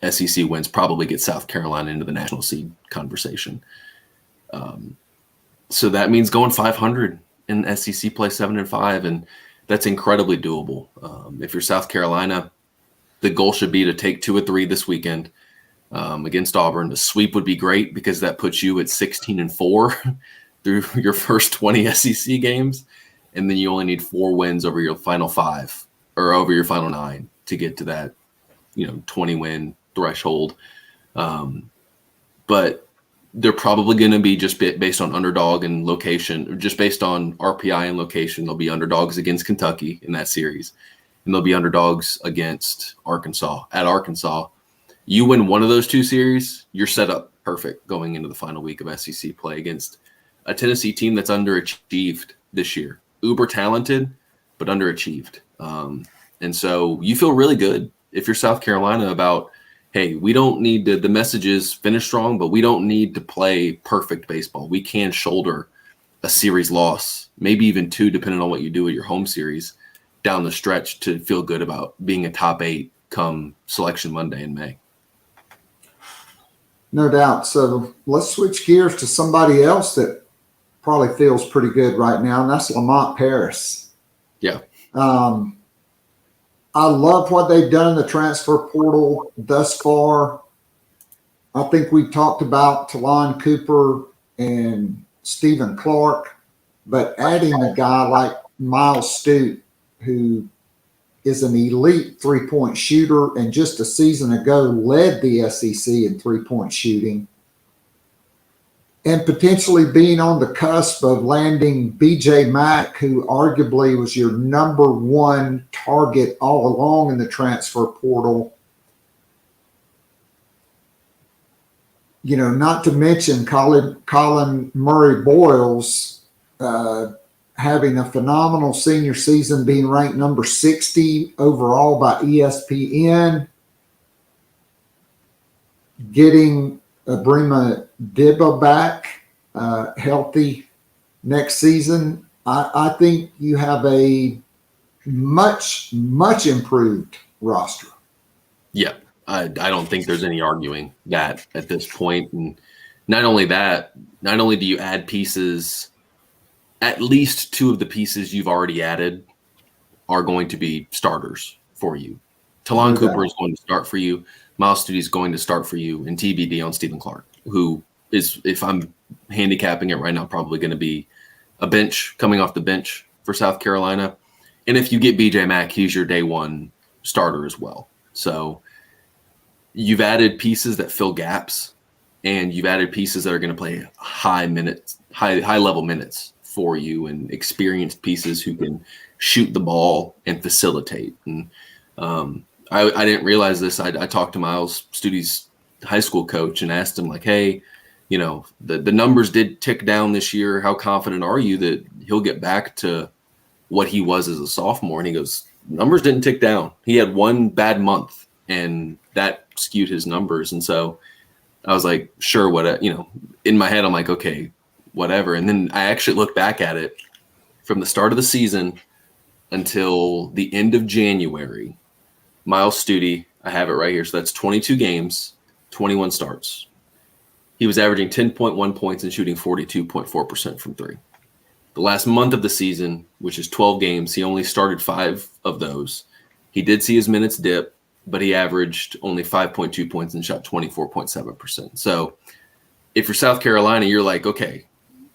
SEC wins probably get South Carolina into the national seed conversation. So that means going 500 in SEC play, 7-5, and that's incredibly doable. If you're South Carolina, the goal should be to take 2 or 3 this weekend against Auburn. The sweep would be great because that puts you at 16-4 through your first 20 SEC games, and then you only need 4 wins over your final 5 or over your final 9 to get to that 20-win threshold. But they're probably going to be just based on underdog and location, or just based on RPI and location. They'll be underdogs against Kentucky in that series, and they'll be underdogs against Arkansas. At Arkansas, you win one of those 2 series, you're set up perfect going into the final week of SEC play against a Tennessee team that's underachieved this year. Uber talented, but underachieved. And so you feel really good if you're South Carolina about, hey, we don't need to – the message is finish strong, but we don't need to play perfect baseball. We can shoulder a series loss, maybe even 2, depending on what you do at your home series, down the stretch to feel good about being a top 8 come Selection Monday in May. No doubt. So let's switch gears to somebody else that probably feels pretty good right now, and that's Lamont Paris. Yeah. I love what they've done in the transfer portal thus far. I think we talked about Talon Cooper and Stephen Clark, but adding a guy like Miles Stute, who is an elite 3-point shooter and just a season ago led the SEC in 3-point shooting, and potentially being on the cusp of landing B.J. Mack, who arguably was your number 1 target all along in the transfer portal. Not to mention Colin Murray-Boyles having a phenomenal senior season, being ranked number 60 overall by ESPN, getting Abrima Dibba back healthy next season. I think you have a much, much improved roster. Yeah, I don't think there's any arguing that at this point. And not only do you add pieces, at least 2 of the pieces you've already added are going to be starters for you. Talon Cooper is going to start for you. Miles Stute is going to start for you, and TBD on Stephen Clark, who is, if I'm handicapping it right now, probably going to be a bench, coming off the bench for South Carolina. And if you get B.J. Mack, he's your day 1 starter as well. So you've added pieces that fill gaps, and you've added pieces that are going to play high level minutes for you, and experienced pieces who can shoot the ball and facilitate. And I didn't realize this. I talked to Miles Stute's high school coach and asked him, like, hey, the numbers did tick down this year. How confident are you that he'll get back to what he was as a sophomore? And he goes, numbers didn't tick down. He had 1 bad month, and that skewed his numbers. And so I was like, sure, in my head, I'm like, okay, whatever. And then I actually look back at it from the start of the season until the end of January. Miles Studi, I have it right here. So that's 22 games, 21 starts. He was averaging 10.1 points and shooting 42.4% from three. The last month of the season, which is 12 games, he only started 5 of those. He did see his minutes dip, but he averaged only 5.2 points and shot 24.7%. So if you're South Carolina, you're like, okay,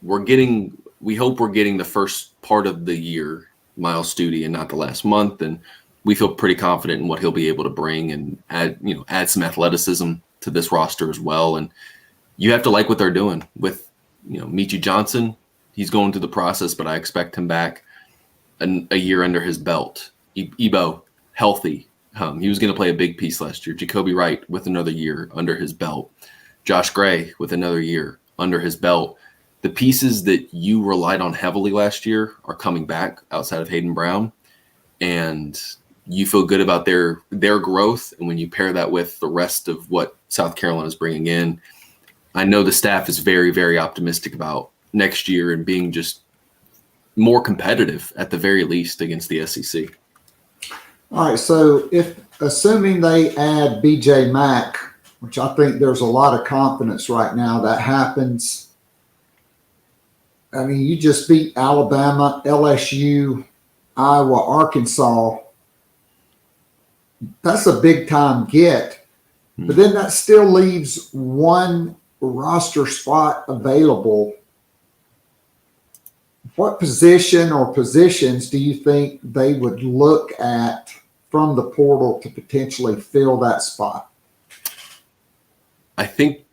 we hope we're getting the first part of the year Miles Studi and not the last month. And we feel pretty confident in what he'll be able to bring and add some athleticism to this roster as well. And you have to like what they're doing with, Michi Johnson. He's going through the process, but I expect him back a year under his belt. Ebo, healthy. He was going to play a big piece last year. Jacoby Wright with another year under his belt. Josh Gray with another year under his belt. The pieces that you relied on heavily last year are coming back outside of Hayden Brown. And you feel good about their growth. And when you pair that with the rest of what South Carolina is bringing in, I know the staff is very, very optimistic about next year and being just more competitive at the very least against the SEC. All right, so assuming they add BJ Mack, which I think there's a lot of confidence right now that happens. I mean, you just beat Alabama, LSU, Iowa, Arkansas. That's a big-time get. But then that still leaves one roster spot available. What position or positions do you think they would look at from the portal to potentially fill that spot? I think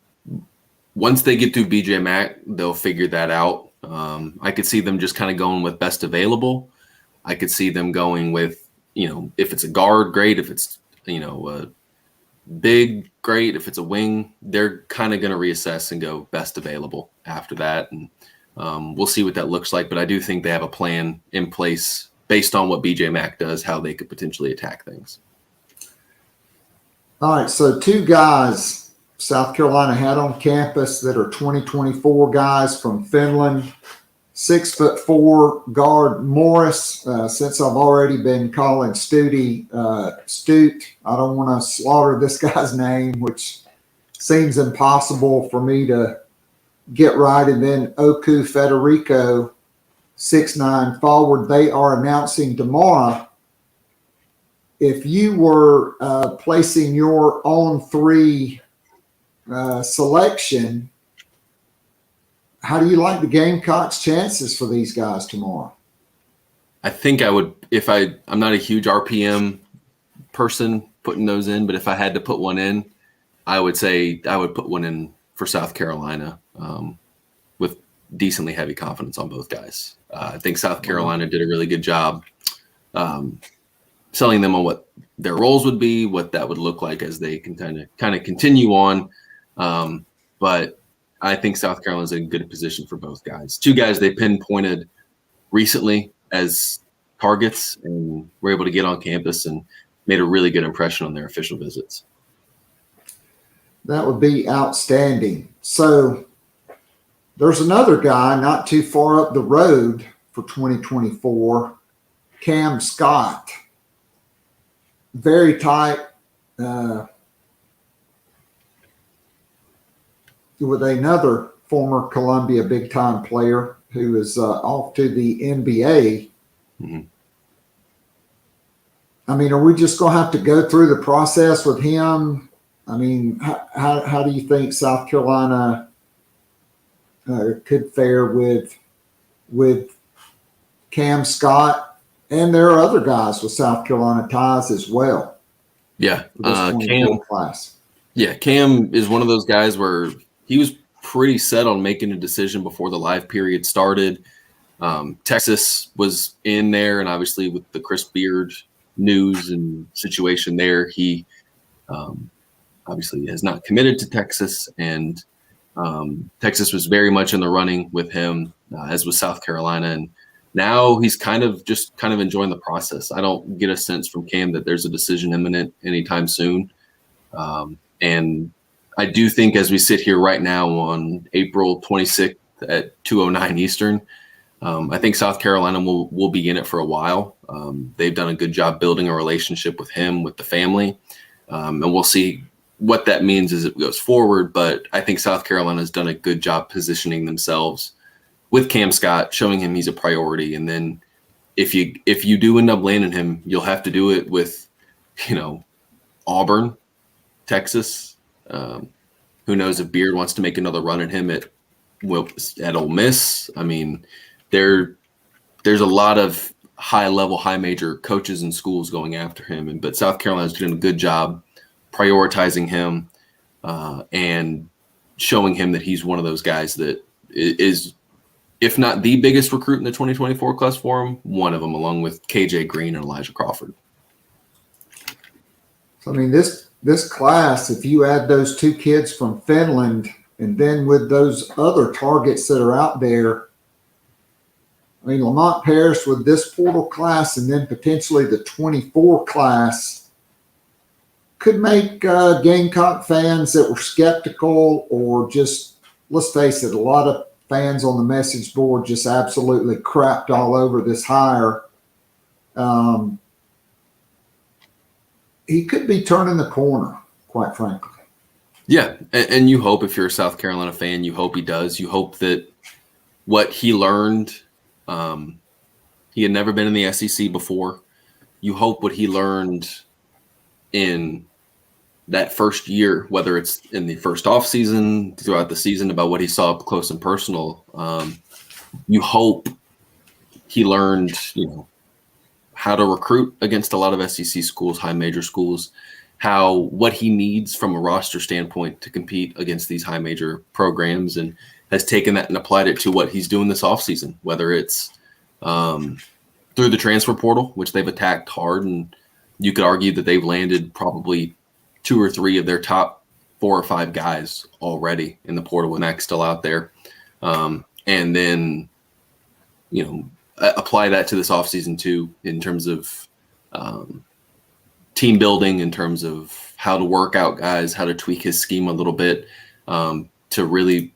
once they get through BJ Mack, they'll figure that out. I could see them just kind of going with best available. I could see them going with, if it's a guard, great. If it's, a big, great. If it's a wing, they're kind of going to reassess and go best available after that. And we'll see what that looks like. But I do think they have a plan in place based on what BJ Mack does, how they could potentially attack things. All right, so 2 guys South Carolina had on campus that are 2024 guys from Finland. 6'4" guard Morris. Since I've already been calling Stute, I don't want to slaughter this guy's name, which seems impossible for me to get right. And then Oku Federico, 6'9" forward. They are announcing tomorrow. If you were placing your own 3 selection, how do you like the Gamecocks' chances for these guys tomorrow? I think I would, I'm not a huge RPM person putting those in, but if I had to put one in, I would say I would put one in for South Carolina with decently heavy confidence on both guys. I think South Carolina did a really good job selling them on what their roles would be, what that would look like as they can kind of continue on. But I think South Carolina is in a good position for both guys. 2 guys they pinpointed recently as targets and were able to get on campus and made a really good impression on their official visits. That would be outstanding. So there's another guy not too far up the road for 2024, Cam Scott. Very tight with another former Columbia big-time player who is off to the NBA. Mm-hmm. I mean, are we just going to have to go through the process with him? I mean, how do you think South Carolina could fare with Cam Scott? And there are other guys with South Carolina ties as well. Yeah, Cam class. Yeah, Cam is one of those guys where he was pretty set on making a decision before the live period started. Texas was in there, and obviously with the Chris Beard news and situation there, he obviously has not committed to Texas, and Texas was very much in the running with him, as was South Carolina. And now he's kind of enjoying the process. I don't get a sense from Cam that there's a decision imminent anytime soon. And I do think as we sit here right now on April 26th, at 2:09 Eastern. I think South Carolina will be in it for a while. They've done a good job building a relationship with him, with the family, and we'll see what that means as it goes forward. But I think South Carolina has done a good job positioning themselves with Cam Scott, showing him he's a priority. And then if you do end up landing him, you'll have to do it with, Auburn, Texas. Who knows if Beard wants to make another run at him at Ole Miss. I mean, there's a lot of high-level, high-major coaches and schools going after him. But South Carolina's doing a good job prioritizing him and showing him that he's one of those guys that is, if not the biggest recruit in the 2024 class for him, one of them, along with KJ Green and Elijah Crawford. So, I mean, this class, if you add those two kids from Finland and then with those other targets that are out there, I mean, Lamont Paris with this portal class and then potentially the 24 class could make Gamecock fans that were skeptical or just, let's face it, a lot of fans on the message board just absolutely crapped all over this hire. He could be turning the corner, quite frankly. Yeah, and you hope, if you're a South Carolina fan, you hope he does. You hope that what he learned, he had never been in the SEC before. You hope what he learned in that first year, whether it's in the first offseason, throughout the season, about what he saw up close and personal, you hope he learned, how to recruit against a lot of SEC schools, high major schools, what he needs from a roster standpoint to compete against these high major programs, and has taken that and applied it to what he's doing this offseason, whether it's through the transfer portal, which they've attacked hard. And you could argue that they've landed probably 2 or 3 of their top 4 or 5 guys already in the portal, and Max still out there. And then, apply that to this offseason too, in terms of team building, in terms of how to work out guys, how to tweak his scheme a little bit, to really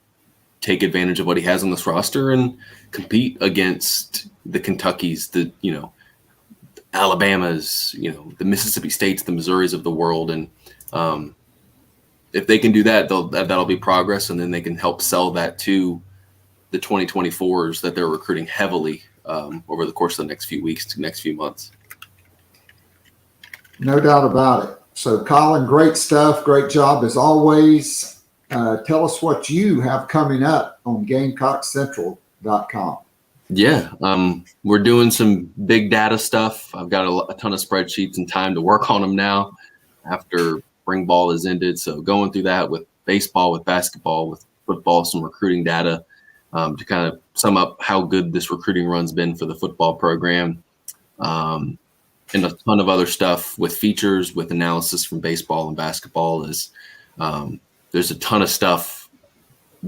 take advantage of what he has on this roster and compete against the Kentuckys, the Alabamas, the Mississippi States, the Missouris of the world. And if they can do that, that'll be progress, and then they can help sell that to the 2024s that they're recruiting heavily over the course of the next few weeks to next few months. No doubt about it. So, Collyn, great stuff. Great job as always. Tell us what you have coming up on GamecockCentral.com. Yeah, we're doing some big data stuff. I've got a ton of spreadsheets and time to work on them now after spring ball has ended. So going through that with baseball, with basketball, with football, some recruiting data to kind of sum up how good this recruiting run's been for the football program, and a ton of other stuff with features, with analysis from baseball and basketball. There's a ton of stuff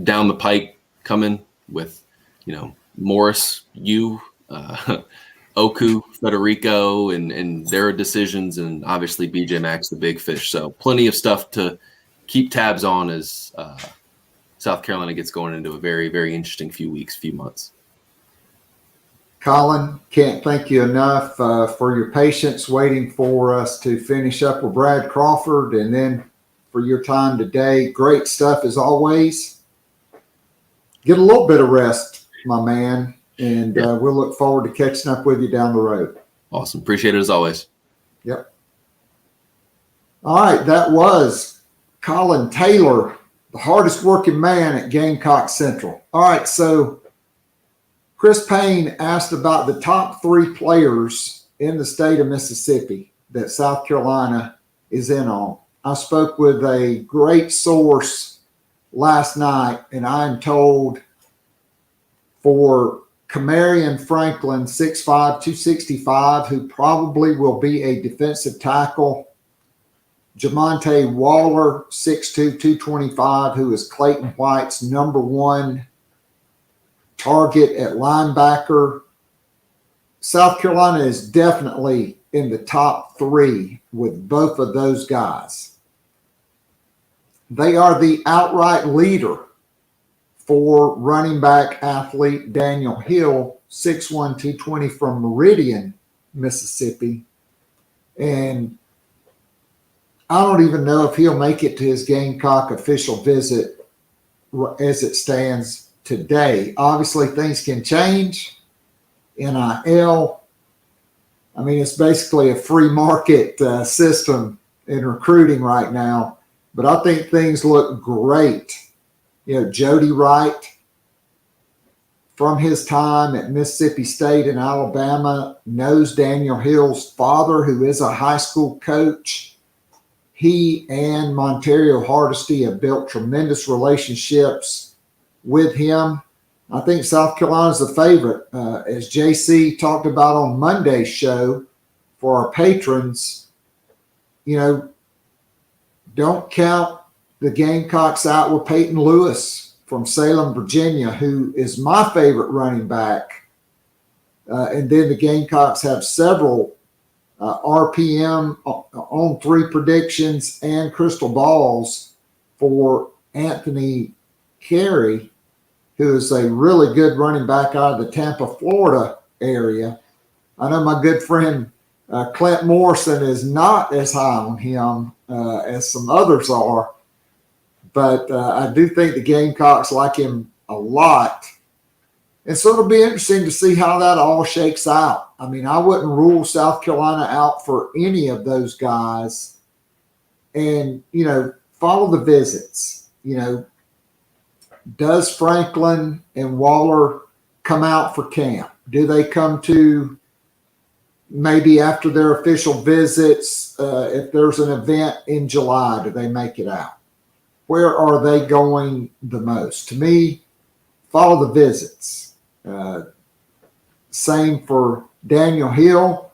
down the pike coming with, Morris, Oku, Federico, and their decisions, and obviously BJ Max, the big fish. So plenty of stuff to keep tabs on as South Carolina gets going into a very, very interesting few months. Collyn, can't thank you enough for your patience waiting for us to finish up with Brad Crawford, and then for your time today. Great stuff as always. Get a little bit of rest, my man, and we'll look forward to catching up with you down the road. Awesome. Appreciate it as always. Yep. All right, that was Collyn Taylor, the hardest working man at Gamecock Central. All right, so Chris Payne asked about the top 3 players in the state of Mississippi that South Carolina is in on. I spoke with a great source last night, and I'm told for Kamarion Franklin, 6'5", 265, who probably will be a defensive tackle. Jamonte Waller, 6'2", 225, who is Clayton White's number 1 target at linebacker. South Carolina is definitely in the top 3 with both of those guys. They are the outright leader for running back athlete Daniel Hill, 6'1", 220 from Meridian, Mississippi. And I don't even know if he'll make it to his Gamecock official visit as it stands today. Obviously, things can change. NIL, I mean, it's basically a free market system in recruiting right now. But I think things look great. You know, Jody Wright, from his time at Mississippi State and Alabama, knows Daniel Hill's father, who is a high school coach. He and Montario Hardesty have built tremendous relationships with him. I think South Carolina's the favorite. As JC talked about on Monday's show for our patrons, you know, don't count the Gamecocks out with Peyton Lewis from Salem, Virginia, who is my favorite running back. And then the Gamecocks have several RPM on 3 predictions and crystal balls for Anthony Carey, who is a really good running back out of the Tampa, Florida area. I know my good friend Clint Morrison is not as high on him as some others are, but I do think the Gamecocks like him a lot. And so it'll be interesting to see how that all shakes out. I mean, I wouldn't rule South Carolina out for any of those guys. And, you know, follow the visits. You know, does Franklin and Waller come out for camp? Do they come to maybe after their official visits? If there's an event in July, do they make it out? Where are they going the most? To me, follow the visits. Same for Daniel Hill.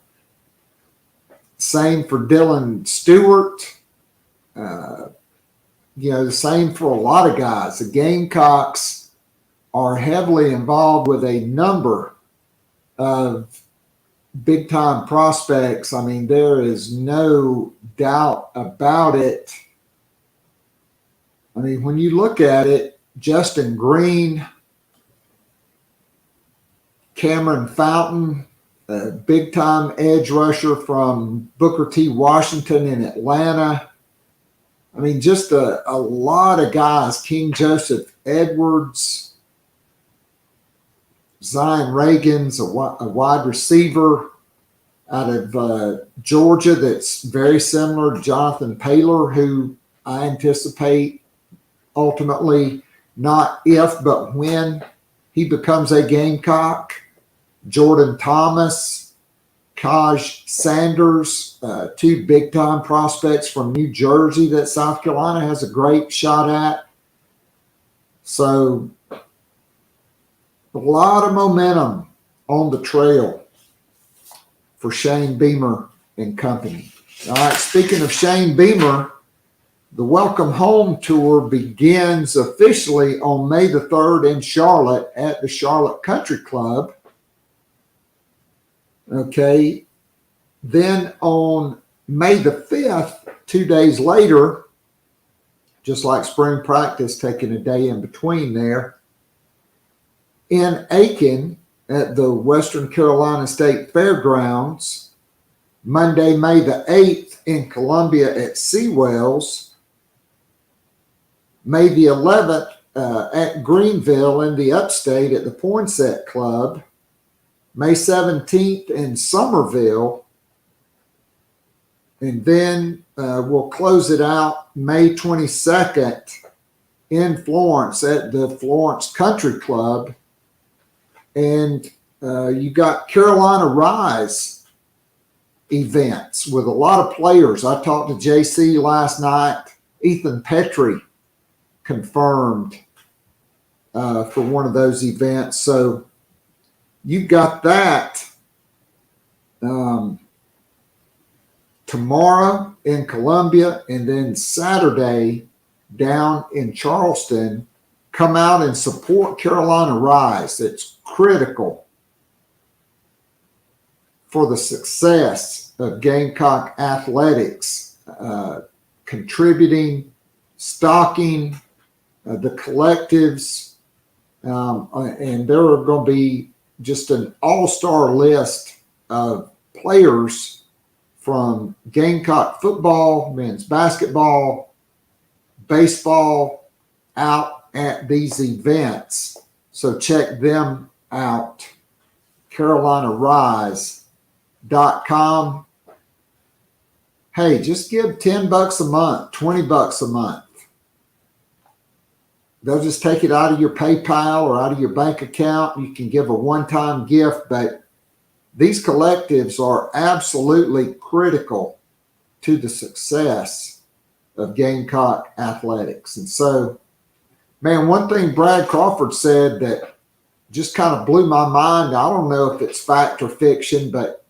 Same for Dylan Stewart. You know, the same for a lot of guys. The Gamecocks are heavily involved with a number of big-time prospects. I mean, there is no doubt about it. I mean, when you look at it, Justin Green, Cameron Fountain, a big-time edge rusher from Booker T. Washington in Atlanta. I mean, just a lot of guys. King Joseph Edwards, Zion Reagan's a wide receiver out of Georgia that's very similar to Jonathan Paylor, who I anticipate ultimately, not if, but when he becomes a Gamecock. Jordan Thomas, Kaj Sanders, 2 big-time prospects from New Jersey that South Carolina has a great shot at. So a lot of momentum on the trail for Shane Beamer and company. All right, speaking of Shane Beamer, the Welcome Home Tour begins officially on May the 3rd in Charlotte at the Charlotte Country Club. Okay, then on May the 5th, 2 days later, just like spring practice, taking a day in between there, in Aiken at the Western Carolina State Fairgrounds, Monday, May the 8th in Columbia at Seawells, May the 11th at Greenville in the Upstate at the Poinsett Club, May 17th in Somerville, and then we'll close it out May 22nd in Florence at the Florence Country Club. And you got Carolina Rise events with a lot of players. I talked to JC last night. Ethan Petrie confirmed for one of those events. So you've got that tomorrow in Columbia, and then Saturday down in Charleston. Come out and support Carolina Rise. It's critical for the success of Gamecock athletics, contributing, stocking the collectives, And there are going to be just an all-star list of players from Gamecock football, men's basketball, baseball out at these events. So check them out. CarolinaRise.com. Hey, just give $10 a month, $20 a month. They'll just take it out of your PayPal or out of your bank account. You can give a one-time gift, but these collectives are absolutely critical to the success of Gamecock athletics. And so, man, one thing Brad Crawford said that just kind of blew my mind. I don't know if it's fact or fiction, but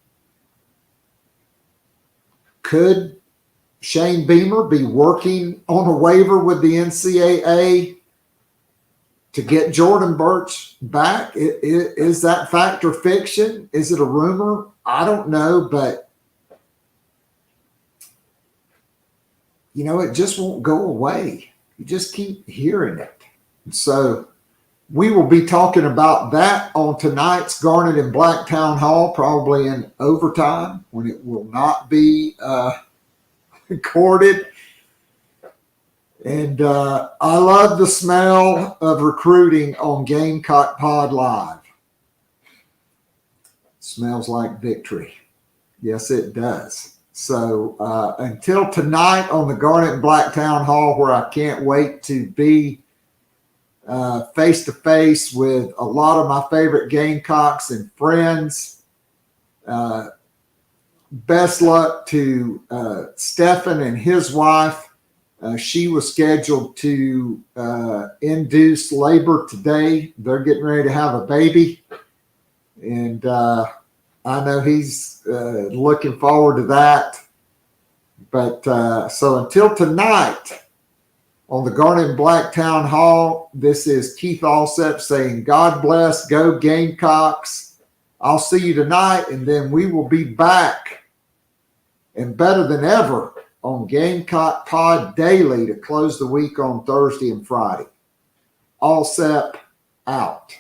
could Shane Beamer be working on a waiver with the NCAA to get Jordan Birch back? Is that fact or fiction? Is it a rumor? I don't know, but it just won't go away. You just keep hearing it. So we will be talking about that on tonight's Garnet and Black Town Hall, probably in overtime when it will not be recorded. And I love the smell of recruiting on Gamecock Pod Live. It smells like victory. Yes, it does. So until tonight on the Garnet and Black Town Hall, where I can't wait to be face-to-face with a lot of my favorite Gamecocks and friends. Best luck to Stephen and his wife. She was scheduled to induce labor today. They're getting ready to have a baby. And I know he's looking forward to that. But so until tonight on the Garnet and Black Town Hall, this is Keith Alsep saying, God bless, go Gamecocks. I'll see you tonight, and then we will be back and better than ever on Gamecock Pod Daily to close the week on Thursday and Friday. Alsep out.